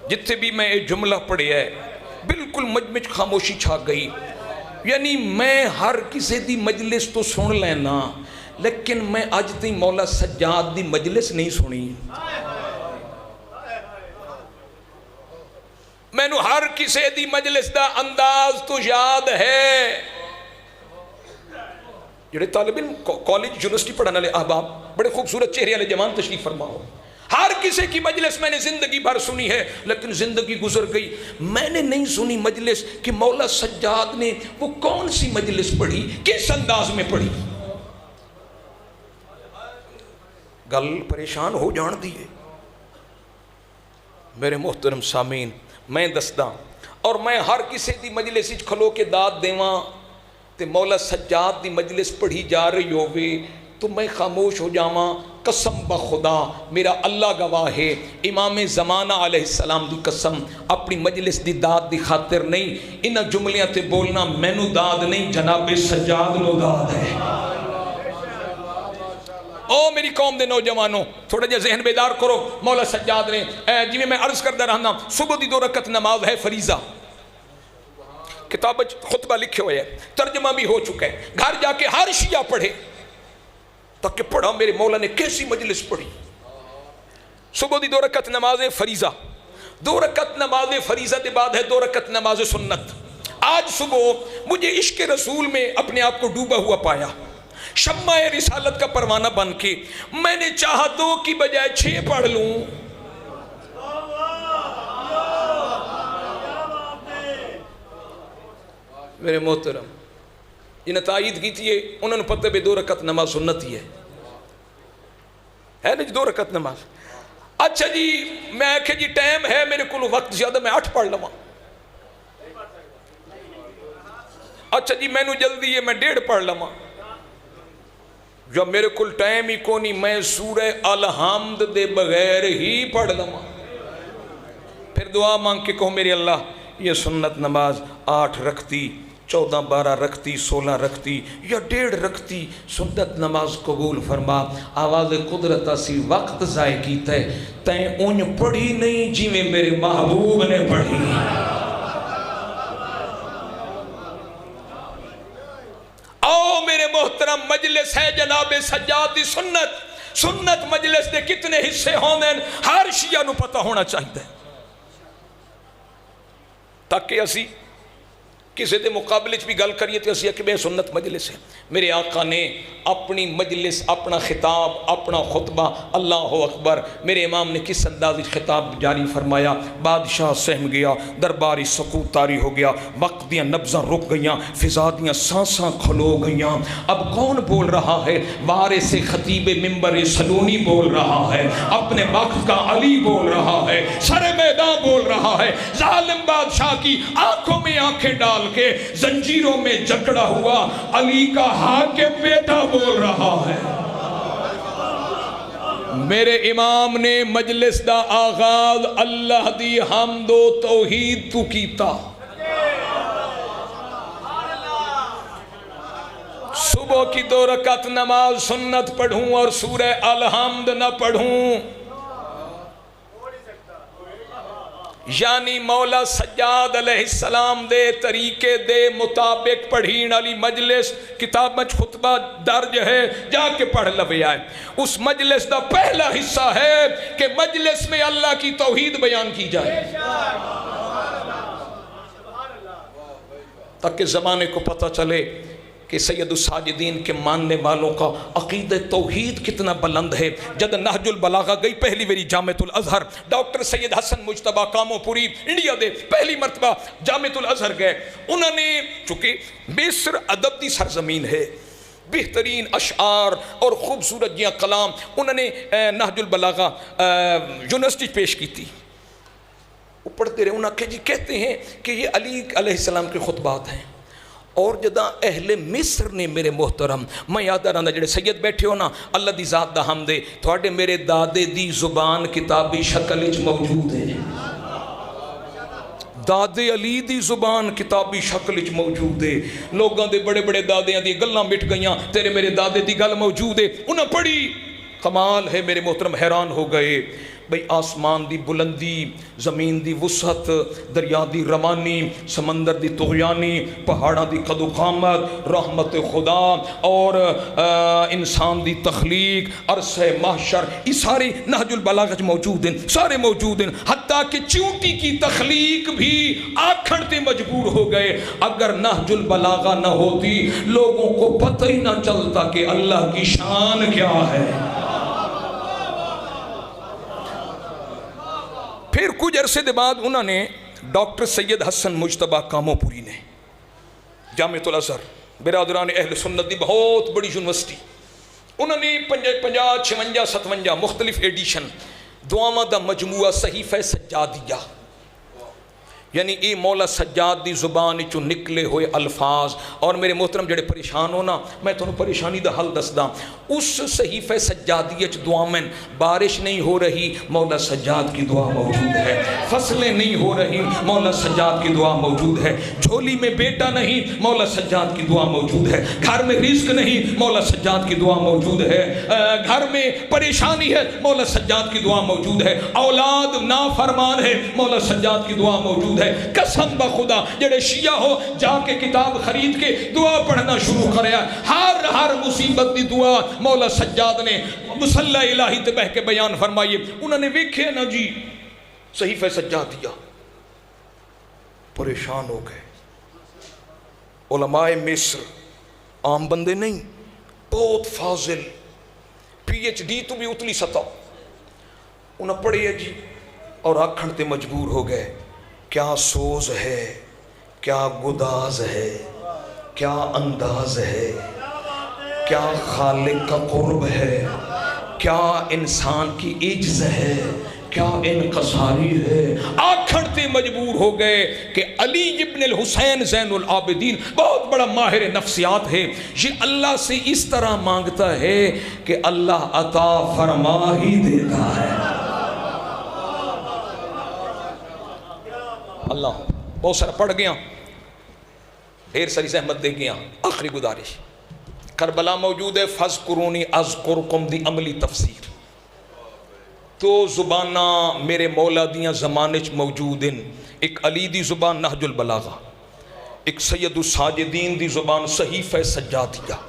جتنے بھی میں یہ جملہ پڑھیا ہے بالکل مجمع خاموشی چھا گئی. یعنی میں ہر کسی دی مجلس تو سن لینا لیکن میں اج تھی مولا سجاد دی مجلس نہیں سنی. میں نو ہر کسی دی مجلس دا انداز تو یاد ہے. جڑے طالب علم کالج یونیورسٹی پڑھنے والے احباب بڑے خوبصورت چہرے والے جوان تشریف فرماؤ. ہر کسی کی مجلس میں نے زندگی بھر سنی ہے لیکن زندگی گزر گئی میں نے نہیں سنی مجلس کہ مولا سجاد نے وہ کون سی مجلس پڑھی, کس انداز میں پڑھی. گل پریشان ہو جان دیئے. میرے محترم سامعین میں دسدا اور میں ہر کسی دی مجلس کھلو کے داد دیواں تے مولا سجاد دی مجلس پڑھی جا رہی ہووے تو میں خاموش ہو جاواں. قسم بخدا میرا اللہ گواہ ہے امام زمانہ علیہ السلام دی قسم اپنی مجلس دی داد دی خاطر نہیں انہاں جملیاں تے بولنا مینوں داد نہیں جناب سجاد نو داد ہے. او میری قوم دے نوجوانوں تھوڑا جا ذہن بیدار کرو. مولا سجاد نے جی میں عرض کردہ رہنا صبح دی 2 رکعت نماز ہے فریضہ. کتاب خطبہ لکھے ہوئے ہے ترجمہ بھی ہو چکا ہے. گھر جا کے ہر شیعہ پڑھے تاکہ پڑھا میرے مولا نے کیسی مجلس پڑھی. صبح دی 2 رکعت نماز فریضہ 2 رکعت نماز فریضہ دے بعد ہے 2 رکعت نماز سنت. آج صبح مجھے عشق رسول میں اپنے آپ کو ڈوبا ہوا پایا. شمع رسالت کا پروانہ بن کے میں نے چاہا 2 کی بجائے 6 پڑھ لوں. میرے محترم جنہیں تائید کی تھی انہوں نے پتہ بے 2 رکعت نماز سنت ہی ہے نا جی 2 رکعت نماز. اچھا جی میں آکھے جی ٹائم ہے میرے کو وقت زیادہ میں 8 پڑھ لواں. اچھا جی میں نو جلدی ہے میں 1.5 پڑھ لواں. جب میرے کل ٹائم ہی کونی میں سورہ الحمد دے بغیر ہی پڑھ لواں. پھر دعا مانگ کے کہو میرے اللہ یہ سنت نماز 8 رکھتی 14 12 رکھتی 16 رکھتی یا 1.5 رکھتی سنت نماز قبول فرما. آواز قدرت اسی وقت ضائع کیتا ہے تیں اون پڑھی نہیں جی میں میرے محبوب نے پڑھی. او میرے محترم مجلس ہے جناب سجاد دی سنت مجلس دے کتنے حصے ہوندے ہر شیعہ نو پتہ ہونا چاہیے تاکہ اسی کسی دے مقابلے بھی گل کریے تو اسی کہ سنت مجلس ہے. میرے آقا نے اپنی مجلس اپنا خطاب اپنا خطبہ اللہ اکبر میرے امام نے کس انداز خطاب جاری فرمایا. بادشاہ سہم گیا درباری سکوت طاری ہو گیا وقت دیاں نبضاں رک گئیاں فضا دیاں سانساں کھلو گئیاں. اب کون بول رہا ہے؟ وارث خطیب منبر سلونی بول رہا ہے اپنے وقت کا علی بول رہا ہے سر میدان بول رہا ہے. ظالم بادشاہ کی آنکھوں میں آنکھیں ڈال کے زنجیروں میں جکڑا ہوا علی کا حاکم بیٹا بول رہا ہے. میرے امام نے مجلس دا آغاز اللہ دی حمد و توحید تو کیتا. صبح کی 2 رکعت نماز سنت پڑھوں اور سورہ الحمد نہ پڑھوں یعنی مولا سجاد علیہ السلام دے طریقے دے مطابق پڑھین علی مجلس کتاب میں خطبہ درج ہے جا کے پڑھ لوے آئے. اس مجلس دا پہلا حصہ ہے کہ مجلس میں اللہ کی توحید بیان کی جائے تاکہ زمانے کو پتہ چلے کہ سید الساجدین کے ماننے والوں کا عقیدہ توحید کتنا بلند ہے. جد نہج البلاغہ گئی پہلی ویری جامعۃ الازہر ڈاکٹر سید حسن مجتبہ کامو پوری انڈیا دے پہلی مرتبہ جامعۃ الازہر گئے. انہوں نے چونکہ مصر ادب دی سرزمین ہے بہترین اشعار اور خوبصورت جیاں کلام انہوں نے نہج البلاغہ یونیورسٹی پیش کی تھی. وہ پڑھتے رہے انہوں نے جی کہتے ہیں کہ یہ علی علیہ السلام کے خطبات ہیں اور جدہ اہل مصر نے میرے محترم میں یاد رہا جڑے سید بیٹھے ہو نا اللہ دی ذات دا حمدے تھوڑے میرے دادے دی زبان کتابی شکل وچ موجود ہے دادے علی دی زبان کتابی شکل وچ موجود ہے لوگاں دے بڑے بڑے دادیاں دی گلاں مٹ گئیاں تیرے میرے دادے دی گل موجود ہے انہاں پڑھی کمال ہے میرے محترم حیران ہو گئے بھئی آسمان دی بلندی زمین دی وسعت دریا دی روانی سمندر دی طغیانی پہاڑاں دی قد و قامت رحمت خدا اور انسان دی تخلیق عرصہ محشر یہ سارے نہج البلاغہ موجود ہیں سارے موجود ہیں حتیٰ کہ چونٹی کی تخلیق بھی آکھڑ تے مجبور ہو گئے اگر نہج البلاغہ نہ ہوتی لوگوں کو پتہ ہی نہ چلتا کہ اللہ کی شان کیا ہے پھر کچھ عرصے دے بعد انہوں نے ڈاکٹر سید حسن مجتبہ کامو پوری نے جامعۃ الازہر برادران اہل سنت دی بہت بڑی یونیورسٹی انہوں نے 50 56 57 مختلف ایڈیشن دعاواں دا مجموعہ صحیفہ سجادیہ یعنی اے مولا سجاد دی زبان چو نکلے ہوئے الفاظ اور میرے محترم جڑے پریشان ہونا میں تو پریشانی دا حل دس دا اس صحیفہ سجادیہ چ دعا میں بارش نہیں ہو رہی مولا سجاد کی دعا موجود ہے فصلیں نہیں ہو رہی مولا سجاد کی دعا موجود ہے جھولی میں بیٹا نہیں مولا سجاد کی دعا موجود ہے گھر میں رزق نہیں مولا سجاد کی دعا موجود ہے گھر میں پریشانی ہے مولا سجاد کی دعا موجود ہے اولاد نافرمان ہے مولا سجاد کی دعا موجود ہے قسم بخدا جڑے شیعہ ہو جا کے کتاب خرید کے دعا پڑھنا شروع کریا ہر مصیبت دی دعا مولا سجاد نے مصلی الہی تے بہ کے بیان فرمائیے انہوں نے ویکھے نا جی صحیفہ سجادیہ پریشان ہو گئے علماء مصر عام بندے نہیں بہت فاضل پی ایچ ڈی تو بھی اتلی سطح انہوں پڑھے جی اور آکھن تے مجبور ہو گئے کیا سوز ہے کیا گداز ہے کیا انداز ہے کیا خالق کا قرب ہے کیا انسان کی عجز ہے کیا انقصاری ہے آکھڑتے مجبور ہو گئے کہ علی ابن الحسین زین العابدین بہت بڑا ماہر نفسیات ہے یہ اللہ سے اس طرح مانگتا ہے کہ اللہ عطا فرما ہی دیتا ہے اللہ بہت سارا پڑھ گیا ڈھیر ساری زحمت دے گیا آخری گزارش کربلا موجود ہے فذکرونی اذکرکم دی عملی تفسیر تو زبانہ میرے مولا دیاں زمانچ موجود ہیں ایک علی دی زبان نہج البلاغہ ایک سید الساجدین دی زبان صحیفہ سجادیہ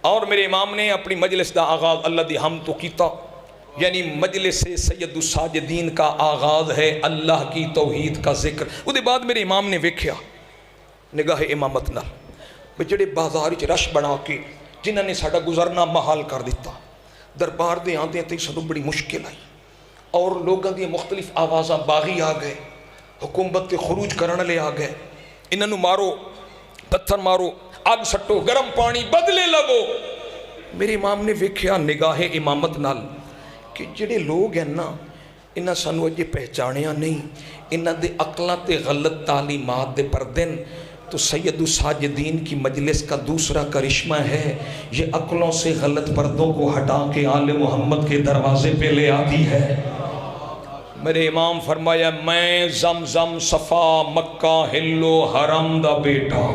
اور میرے امام نے اپنی مجلس دا آغاز اللہ دی حمد تو کیتا یعنی مجلس سید الساجدین کا آغاز ہے اللہ کی توحید کا ذکر اس دے بعد میرے امام نے ویکھیا نگاہ امامت نال جڑے بازار وچ رش بنا کے جنہاں نے ساڈا گزرنا محال کر دیتا دربار دے آندے تے سانوں بڑی مشکل آئی اور لوگاں دی مختلف آوازاں باغی آ گئے حکومت تے خروج کرن لے آ گئے انہاں نوں مارو پتھر مارو اگ سٹو گرم پانی بدلے لگو میرے امام نے ویکھیا نگاہ امامت نال کہ جڑے لوگ ہیں نا انہاں سانو اجے پہچانیا نہیں انہاں دے عقلاں تے غلط تعلیمات دے پردن تو سید الساجدین کی مجلس کا دوسرا کرشمہ ہے یہ عقلوں سے غلط پردوں کو ہٹا کے آل محمد کے دروازے پہ لے آتی ہے میرے امام فرمایا میں زمزم صفا مکہ ہلو حرم دا بیٹا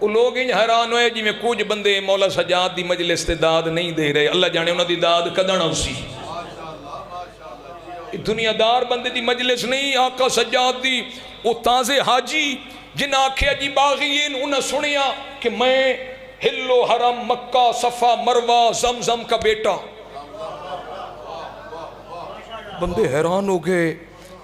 وہ لوگ انج حیران ہوئے جی میں کچھ بندے مولا سجاد دی مجلس تے داد نہیں دے رہے اللہ جانے انہوں دی داد کدن اسی دنیا دار بندے دی مجلس نہیں آقا سجاد دی وہ تازے حاجی جن آنکھیں جی باغین انہوں سنیا کہ میں ہلو حرم مکہ صفا مروہ زمزم کا بیٹا بندے حیران ہو گئے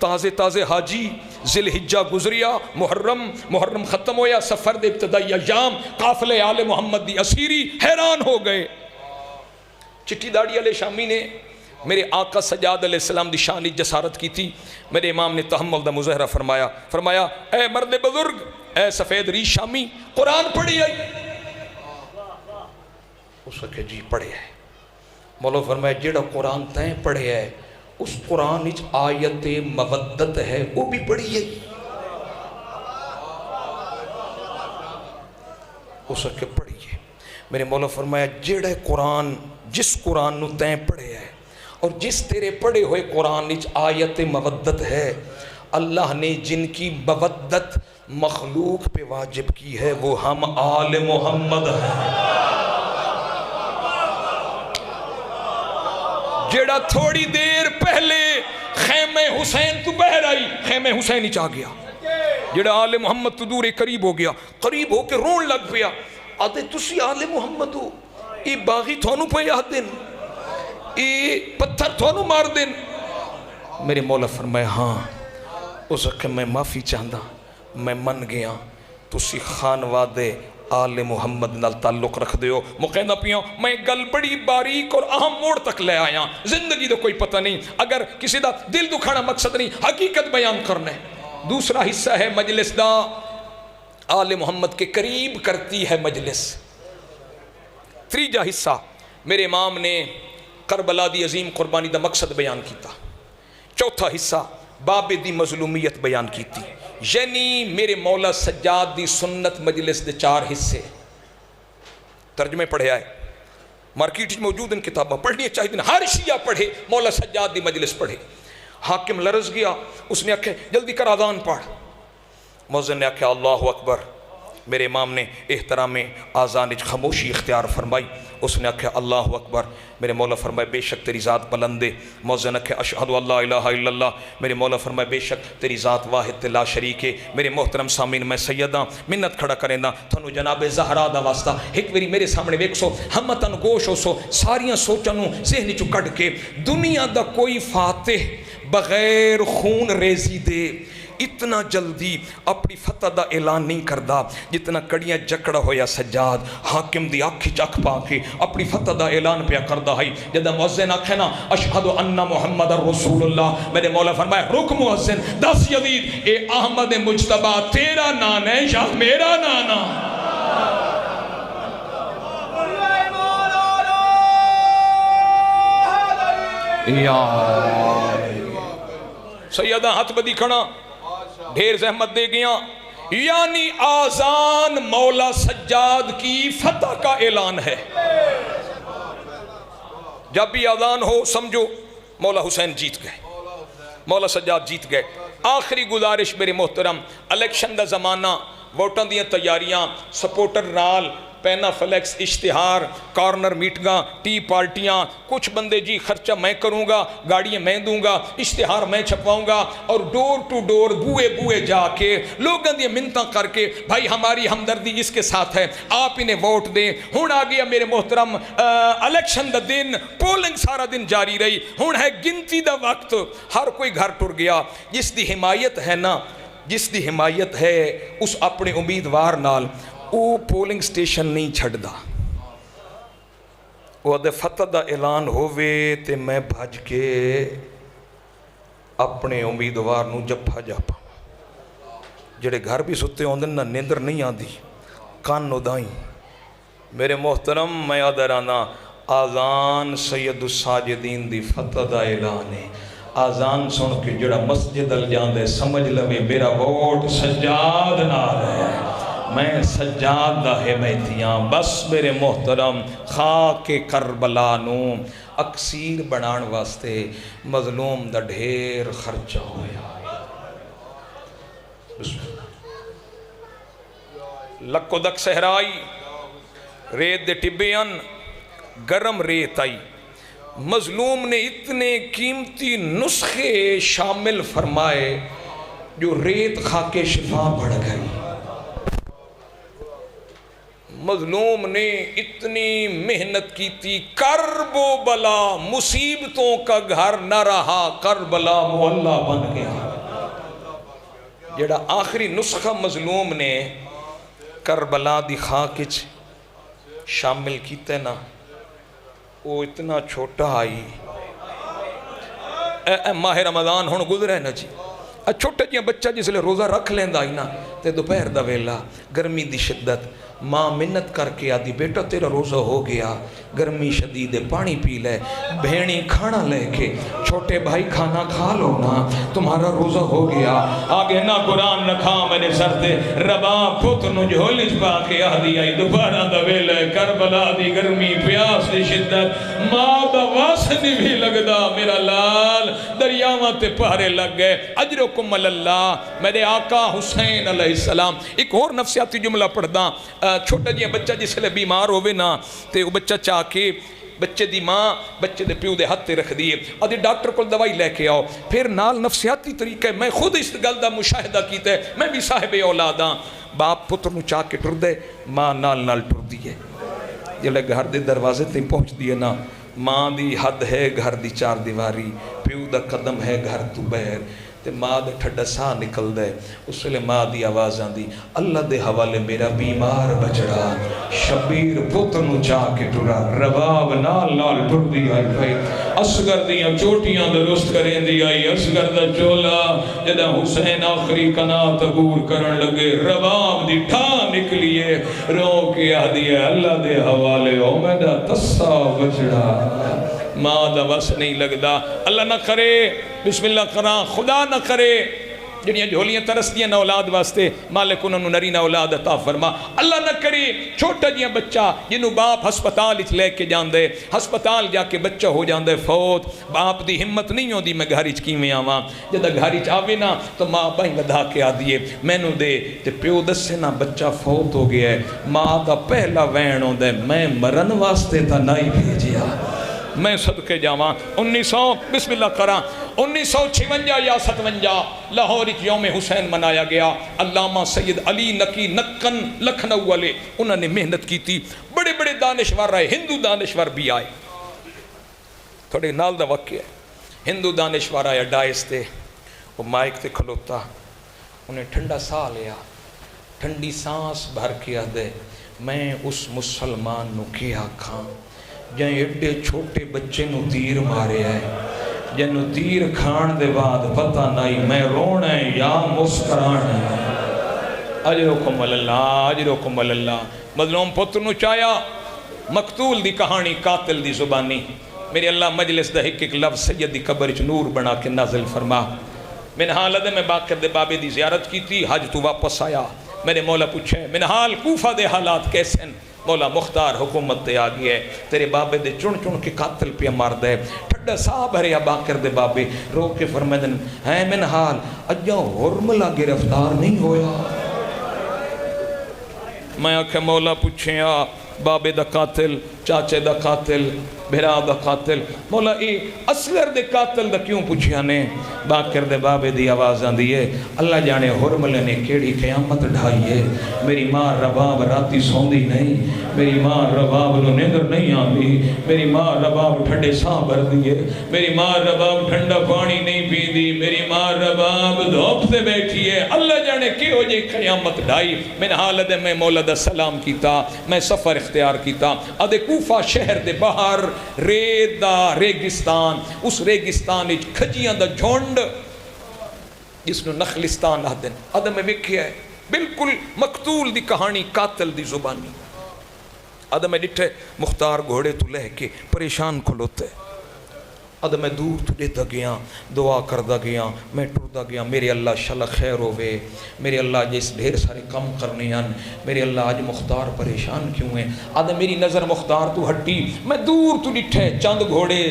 تازے حاجی ذوالحجہ گزریا محرم ختم ہویا سفر دے ابتدائی ایام قافلے آل محمد دی اسیری حیران ہو گئے چٹی داڑی علیہ شامی نے میرے آقا سجاد علیہ السلام دی شانی جسارت کی تھی میرے امام نے تحمل دا مظاہرہ فرمایا اے مرد بزرگ اے سفید ریش شامی قرآن پڑھی آئی اس وقت جی پڑھے ہے مولا فرمایا جیڑا قرآن تائیں پڑھے ہے اس قرآن وچ آیت مودت ہے وہ بھی پڑھی ہے اس کے پڑھیے میرے مولا فرمایا جیڑا قرآن جس قرآن نو تیں پڑھے ہے اور جس تیرے پڑھے ہوئے قرآن وچ آیت مودت ہے اللہ نے جن کی مودت مخلوق پہ واجب کی ہے وہ ہم آل محمد ہیں جیڑا تھوڑی دیر پہلے خیمہ حسین تو بہر آئی خیمہ حسین ہی چاہ گیا جیڑا آل محمد تو دور قریب ہو گیا قریب ہو کے رون لگ پیا آدھے تسی آل محمد ہو ای باغی تھونو پہ یاد دن ای پتھر تھونو مار دن میرے مولا فرمائے ہاں اس وقت میں معافی چاہتا میں من گیا تسی خانوادے آل محمد نال تعلق رکھ دیو مقیدہ پیوں میں گل بڑی باریک اور اہم موڑ تک لے آیا زندگی دا کوئی پتہ نہیں اگر کسی دا دل دکھانا مقصد نہیں حقیقت بیان کرنے دوسرا حصہ ہے مجلس دا آل محمد کے قریب کرتی ہے مجلس تیجا حصہ میرے امام نے کربلا دی عظیم قربانی دا مقصد بیان کیتا چوتھا حصہ باب دی مظلومیت بیان کیتی یعنی میرے مولا سجاد دی سنت مجلس دے 4 حصے ترجمے پڑھے آئے مارکیٹ موجود ان کتابیں پڑھنی چاہیے ہر شیعہ پڑھے مولا سجاد دی مجلس پڑھے حاکم لرز گیا اس نے آکھے جلدی کر آذان پڑھ مؤذن نے آکھے اللہ اکبر میرے امام نے احترام آذان خاموشی اختیار فرمائی اس نے آکھے اللہ اکبر میرے مولا فرمائے بے شک تیری ذات بلند ہے مؤذن آکھے اشہد اللہ الہ الا اللہ میرے مولا فرمائے بے شک تیری ذات واحد لا شریک ہے میرے محترم سامعین میں سیدہ منت کھڑا کریں دا تھنو جناب زہرا دا واسطہ ایک باری میرے سامنے ویکھ سو ہمتن گوش ہو سو ساریاں سوچنوں ذہن چو کڈ کے دنیا دا کوئی فاتح بغیر خون ریزی دے اتنا جلدی اپنی فتح دا اعلان نہیں کردا جتنا کڑیاں جکڑا ہویا سجاد حاکم دی آنکھی چک پا کے اپنی فتح دا اعلان پیا کردا ہے جدہ مؤذن آکھے نا اشہد ان محمد رسول اللہ میرے مولا فرمائے رک مؤذن دس یزید اے احمد مجتبہ تیرا نام ہے یا میرا نانا یا سیدہ ہاتھ بدی کھڑا ڈھیر زحمت دے گیا یعنی آذان مولا سجاد کی فتح کا اعلان ہے جب بھی آذان ہو سمجھو مولا حسین جیت گئے مولا سجاد جیت گئے آخری گزارش میرے محترم الیکشن دا زمانہ ووٹاں دیاں تیاریاں سپورٹر نال پینا فلیکس اشتہار کارنر میٹنگاں ٹی پارٹیاں کچھ بندے جی خرچہ میں کروں گا گاڑیاں میں دوں گا اشتہار میں چھپاؤں گا اور ڈور ٹو ڈور بوئے بوئے جا کے لوگوں دی منتاں کر کے بھائی ہماری ہمدردی اس کے ساتھ ہے آپ انہیں ووٹ دیں ہون آ گیا میرے محترم الیکشن دا دن پولنگ سارا دن جاری رہی ہون ہے گنتی دا وقت ہر کوئی گھر ٹر گیا جس دی حمایت ہے نا جس دی حمایت ہے اس اپنے امیدوار نال وہ پولنگ سٹیشن نہیں چھڑ دا وہ دے فتح دا اعلان ہووے تے میں بھج کے اپنے امیدوار نو جپا جاپا جڑے گھر بھی ستے ہوندن نہ نیندر نہیں آندی کان نو دائیں میرے محترم میں آدھرانا آذان سید الساجدین دی فتح دا اعلان ہے آذان سن کے جڑا مسجد ال جاندے سمجھ لوے میرا ووٹ سجاد نال ہے میں سجاد دا حمایتیاں بس میرے محترم خاک کربلا نو اکسیر بنان واسطے مظلوم دا ڈھیر خرچہ ہویا لکو دک صحرائی ریت دے ٹبیان گرم ریت آئی مظلوم نے اتنے قیمتی نسخے شامل فرمائے جو ریت خاک شفا بڑھ گئی مظلوم نے اتنی محنت کی تھی کرب و بلا مصیبتوں کا گھر نہ رہا کربلا محلہ بن گیا جڑا آخری نسخہ مظلوم نے کربلا دی خاکچ شامل کیتے نا وہ اتنا چھوٹا آئی اے ماہ رمضان ہون گزرے نا جی چھوٹا جی بچہ جس لئے روزہ رکھ لیندہ آئی نا تے دوپہر دا ویلا گرمی دی شدت ماں منت کر کے آدھی بیٹا تیرا روزہ ہو گیا، گرمی شدید ہے پانی پی لے، بہنی کھانا لے کے، چھوٹے بھائی کھانا کھا لو نا، تمہارا روزہ ہو گیا۔ آگے نہ قرآن نہ کھا میرے سر تے ربا پتر نو جھولی چ پا کے آدھی آئی دوبارہ دا ویلے کربلا دی گرمی پیاس دی شدت، ماں دا واسنی بھی لگدا میرا لال، دریاواں تے پہرے لگ گئے۔ اجرکم اللہ، میرے آقا حسین علیہ السلام۔ ایک اور نفسیاتی جملہ پڑھدا، چھوٹا جی بچہ جس لئے بیمار ہوئے نا تے وہ بچہ چاہ کے بچے دی ماں بچے دے پیو دے ہاتھ تے رکھ دیئے، آدھی ڈاکٹر کو دوائی لے کے آؤ۔ پھر نال نفسیاتی طریقہ ہے، میں خود اس گل دا مشاہدہ کیتا ہے، میں بھی صاحب اولاد ہاں، باپ پتر نو چاہ کے ٹر دے، ماں نال ٹر دیئے، جلے گھر دے دروازے تے پہنچ دیئے نا، ماں دی حد ہے گھر دی چار دیواری، پیو دا قدم ہے گھر تو بہر، تے ماں دے ٹھڈا سا نکل دے، اس لئے ماں دی آواز آن دی، اللہ دے حوالے میرا بیمار بچڑا، شبیر پتر نو چاہ کے ٹرا، رباب نال ٹر دی آئی بھائی، اصغر دیاں چوٹیاں درست کریں دی آئی، اصغر دا چولا، جدہ حسین آخری کنات عبور کرن لگے، رباب دی ٹھا نکلیے، رو کے آ دیئے اللہ دے حوالے، او میرا تسا بچڑا، ماں دا وس نہیں لگدا۔ اللہ نہ کرے، بسم اللہ کران، خدا نہ کرے جنیاں جھولیاں ترسدیاں نہ اولاد واسطے، مالک انہوں نری نہ اولاد عطا فرما۔ اللہ نہ کرے چھوٹا جیاں بچہ جنہوں باپ ہسپتال اچ لے کے جان دے، ہسپتال جا کے بچہ ہو جان دے فوت، باپ دی ہمت نہیں ہو دی میں گھر اچ کی میں آواں، جدہ گھر اچ آوے نا تو ماں بہن لدھا کے آ دیئے میں نو دے، تے پیو دسے نا بچہ فوت ہو گیا ہے، ماں دا پہلا وین ہوں دے میں مرن واسطے تا نہیں بھیجیا، میں صدقے جاواں۔ 1900 بسم اللہ کراں 1956 یا 57 لاہور یوم حسین منایا گیا، علامہ سید علی نقی نکن لکھنؤ والے انہوں نے محنت کی تھی، بڑے بڑے دانشور رہے، ہندو دانشور بھی آئے، تھوڑے نال دا واقعہ ہے، ہندو دانشور آیا ڈائس تے، وہ مائک تے کھلوتا، انہیں ٹھنڈا سا لیا، ٹھنڈی سانس بھر کے آدھے میں اس مسلمان نو کیا کھاں جہاں ایڈے چھوٹے بچے نو تیر مارے ہے، جنو تیر کھان دے بعد پتہ نہیں میں رونا ہے یا مسکران ہے۔ اجرکم اللہ، اجرکم اللہ۔ مظلوم پتر نو چایا، مقتول دی کہانی قاتل دی زبانی، میرے اللہ مجلس دا ایک لفظ سید دی قبر چ نور بنا کے نازل فرما۔ میں حالت میں باقر دے بابے دی زیارت کی تھی، حج تو واپس آیا، میرے مولا پوچھے میں حال کوفہ دے حالات کیسے ہیں؟ مولا مختار حکومت دے آگئی ہے، تیرے بابے دے چن چن کے قاتل پہ مرد ہے، ٹھڈا صاحب ہے باقر دے بابے رو کے فرمیدن ہے من حال اجا حرملہ گرفتار نہیں ہویا۔ میں آکھے مولا پوچھیں آ بابے دا قاتل، چاچے دا قاتل، بھرا دا قاتل، مولا اے اصغر دے قاتل دا کیوں پوچھیا نے؟ باقر دے بابے دی آواز آن دیئے اللہ جانے حرملے نے کیڑی قیامت ڈھائیے، میری ماں رباب راتی سوندی نہیں، میری ماں رباب نو نیندر نہیں آندی، میری ماں رباب ٹھنڈے ساں بھر دیئے، میری ماں رباب ٹھنڈا پانی نہیں پی دی، میری ماں رباب دھوپ سے بیٹھی ہے، اللہ جانے کی ہو جائے قیامت ڈھائی۔ میں نے حالت میں مولا دا سلام کیتا، میں سفر اختیار کیتا، ادھے کوفہ شہر دے باہر ریت دا ریگستان، اس ریگستان اچ کھجیاں دا جھونڈ جس نو نخلستان آدھن، ادھے میں وکھیا ہے بالکل مقتول دی کہانی قاتل دی زبانی، ادھے میں ڈٹھے مختار گھوڑے تو لے کے پریشان کھلوتے، ادھے میں دور تو دیتا گیا، دعا کردہ گیا، میں ٹردہ گیا، میرے اللہ شل خیر ہوئے، میرے اللہ جس ڈھیر سارے کم کرنے ہیں، میرے اللہ آج مختار پریشان کیوں ہیں؟ ادھے میری نظر مختار تو ہٹی، میں دور تو ڈٹھے چند گھوڑے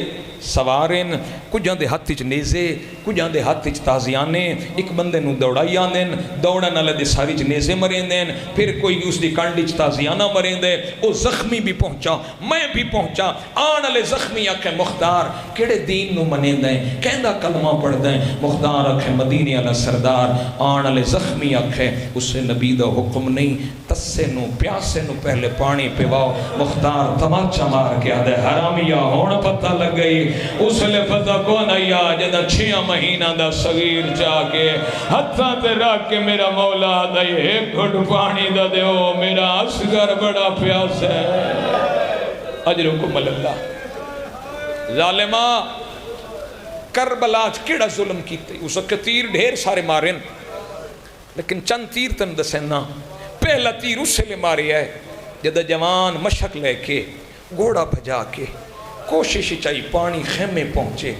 سوارن، کجاں دے ہاتھ چ نیزے، کجاں دے ہاتھ چ تازیانے، ایک بندے نو دوڑائی آندن، دوڑن والے دے ساری چ نیزے مریندن، پھر کوئی اس دی کانڈی چ تازیانہ مریندے، او زخمی بھی پہنچا، میں بھی پہنچا، آن والے زخمی آکھے مختار کیڑے دین نو منیندیں، کہندہ کلمہ پڑھدیں، مختار آکھے مدینے والا سردار، آن والے زخمی آکھے اسے نبی دا حکم نہیں، تسے نو پیاسے نو پہلے پانی پیواؤ، مختار تماچا مار کے آدھے حرامیہ ہون پتہ لگ گئی، اس لئے پتہ کون آیا جدہ 6 مہینہ دا صغیر چاہ کے ہتھاں تے رکھ کے میرا مولا دے ایک گھٹ پانی دا دے او میرا اصغر بڑا پیاس ہے۔ اجرکم اللہ۔ ظالمہ کربلا کیڑا ظلم کیتے، اس وقت تیر ڈھیر سارے مارن، لیکن چند تیر تن دسینا پہلا تیر اس سے لے ماریا ہے جدہ جوان مشک لے کے گھوڑا بھجا کے کوشش چاہی پانی خیمے پہنچے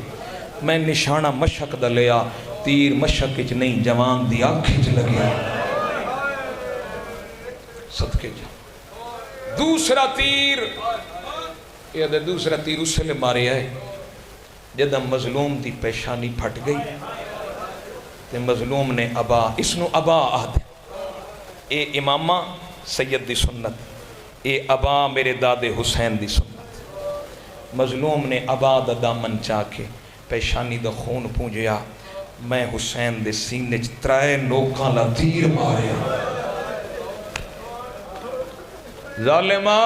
میں نشانہ مشک دا لیا تیر مشک کچ نہیں جوان دی آنکھیں لگیا صدقے جا دوسرا تیر یہ دوسرا تیر اس سے لے ماریا ہے جدہ مظلوم دی پیشانی پھٹ گئی تے مظلوم نے ابا اس نو ابا آدھے اے امامہ سید دی سنت اے ابا میرے داد حسین دی سنت مظلوم نے ابا دا دامن چاکے پیشانی دا خون پونجیا میں حسین دے سینے ترائے نوکاں لا تیر ماریا ظالمہ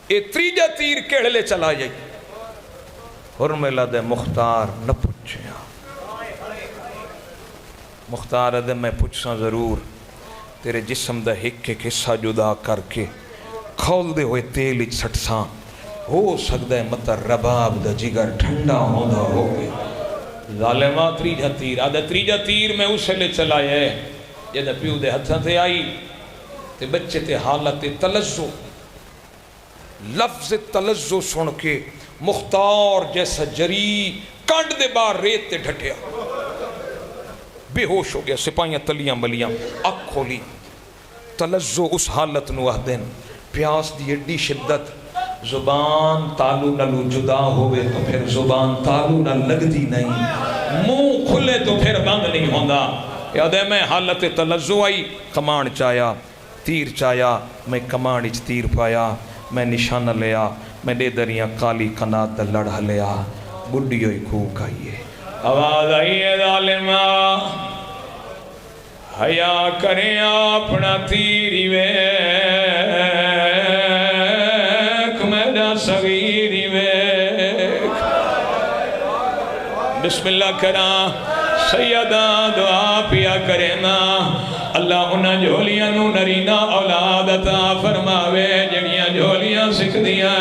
اے تریجہ تیر کیڑلے چلا جائی حرملہ دے مختار نہ پوچھیا مختار دے میں پوچھساں ضرور تیرے جسم دا ہک ایک حصہ جدا کر کے کھول دے ہوئے تیل اچ سٹساں ہو سکتا ہے مطر رباب دا جگر ٹھنڈا ہوندہ ہو گئے ظالمہ تریجہ تیر آدھا تریجہ تیر میں اسے لے چلایا ہے جدہ پیو دے ہتھاں تے آئی تے بچے تے حالت تلزو لفظ تلزو سن کے مختار جیسا جری کانڈ دے بار ریت تے ڈھٹیا بے ہوش ہو گیا سپاہیاں تلیاں ملیاں اک کھولی تلزو اس حالت نو اہدن پیاس دی اڈی شدت زبان تالو نلو جدا ہوئے تو پھر زبان تالو نہ لگ دی نہیں منہ کھلے تو پھر بند نہیں ہوندہ یاد ہے میں حالت تلزو آئی کمان چایا تیر چایا میں کمان اچ تیر پایا میں نشانہ لیا میں دے دریاں کالی کنات دا لڑھا لیا بڑی ہوئی کوک آئیے آواز آئیے ظالمہ حیا کریں اپنا تیری ویک میرا صغیری ویک بسم اللہ کرا سیدہ دعا پیا کرنا اللہ انہاں جھولیاں نو نرینا اولاد عطا فرماوے جڑیاں جھولیاں سکھ دیاں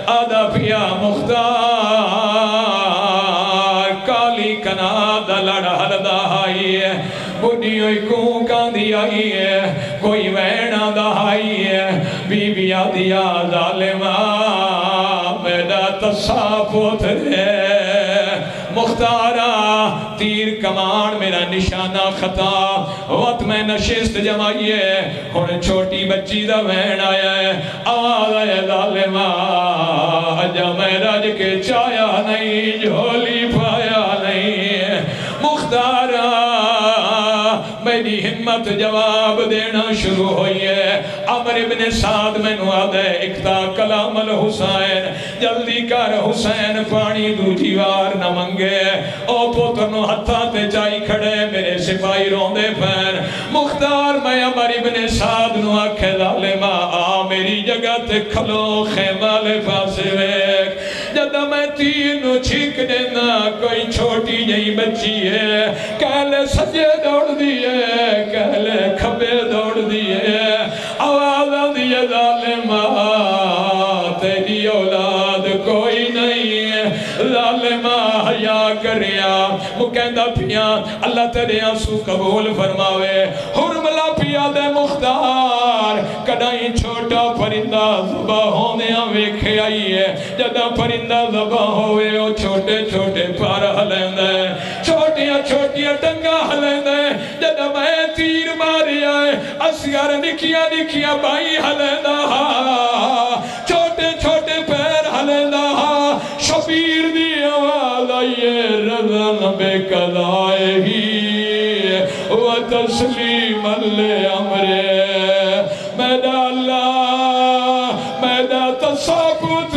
آدھا پیا مختار کالی کنا دا لڑا ہلدا آئی ہے بڑی ہوئی کونکاں دی آئی ہے کوئی وینا دا آئی ہے بی بی آدھیا ظالمہ میرا تصافت ہے مختارہ تیر کمان میرا نشانہ خطا وقت میں نشست جمائیے ہن چھوٹی بچی دا وین آیا ہے آواز آئے ظالمہ جا میں رج کے چایا نہیں جھولی پایا نہیں مختارہ میری ہمت جواب دینا شروع ہوئی ہے عمر ابن سعد میں نواد ہے اکتا کلام الحسین جلدی کر حسین پانی دو جیوار نہ منگے او پوتر نو ہتھا تے چائی کھڑے میرے سپاہی روندے پھین مختار میں عمر ابن سعد نو آکھے ظالمہ آ میری جگہ تے کھلو خیمہ لے پاسے ویک جدہ میں تین نو چھک دینا کوئی چھوٹی جئی بچی ہے کہلے سجے دوڑ دیئے کہلے کھبے دوڑ دیئے آواز دیئے ظالمہ تیری اولاد کوئی نہیں ہے ظالمہ حیا کریا وہ کہندہ پیا اللہ تیرے آنسو قبول فرماوے حرملہ پیا دے مختار کڑائیں چھوٹا پرندہ زبا ہونے آویکھے آئی ہے جدہ پرندہ زبا ہوئے وہ چھوٹے چھوٹے پار ہلیں دے چھوٹیاں چھوٹیاں ٹنگا ہلیں دے جدہ میں تیر ماری آئے اسیار نکیا نکیا بائی ہلیں دا چھوٹے چھوٹے پیر ہلیں دا شبیر دی آواز آئیے رضا بے قضائے ہی و تسلیم اللہ امرے میرا اللہ میرا تصابت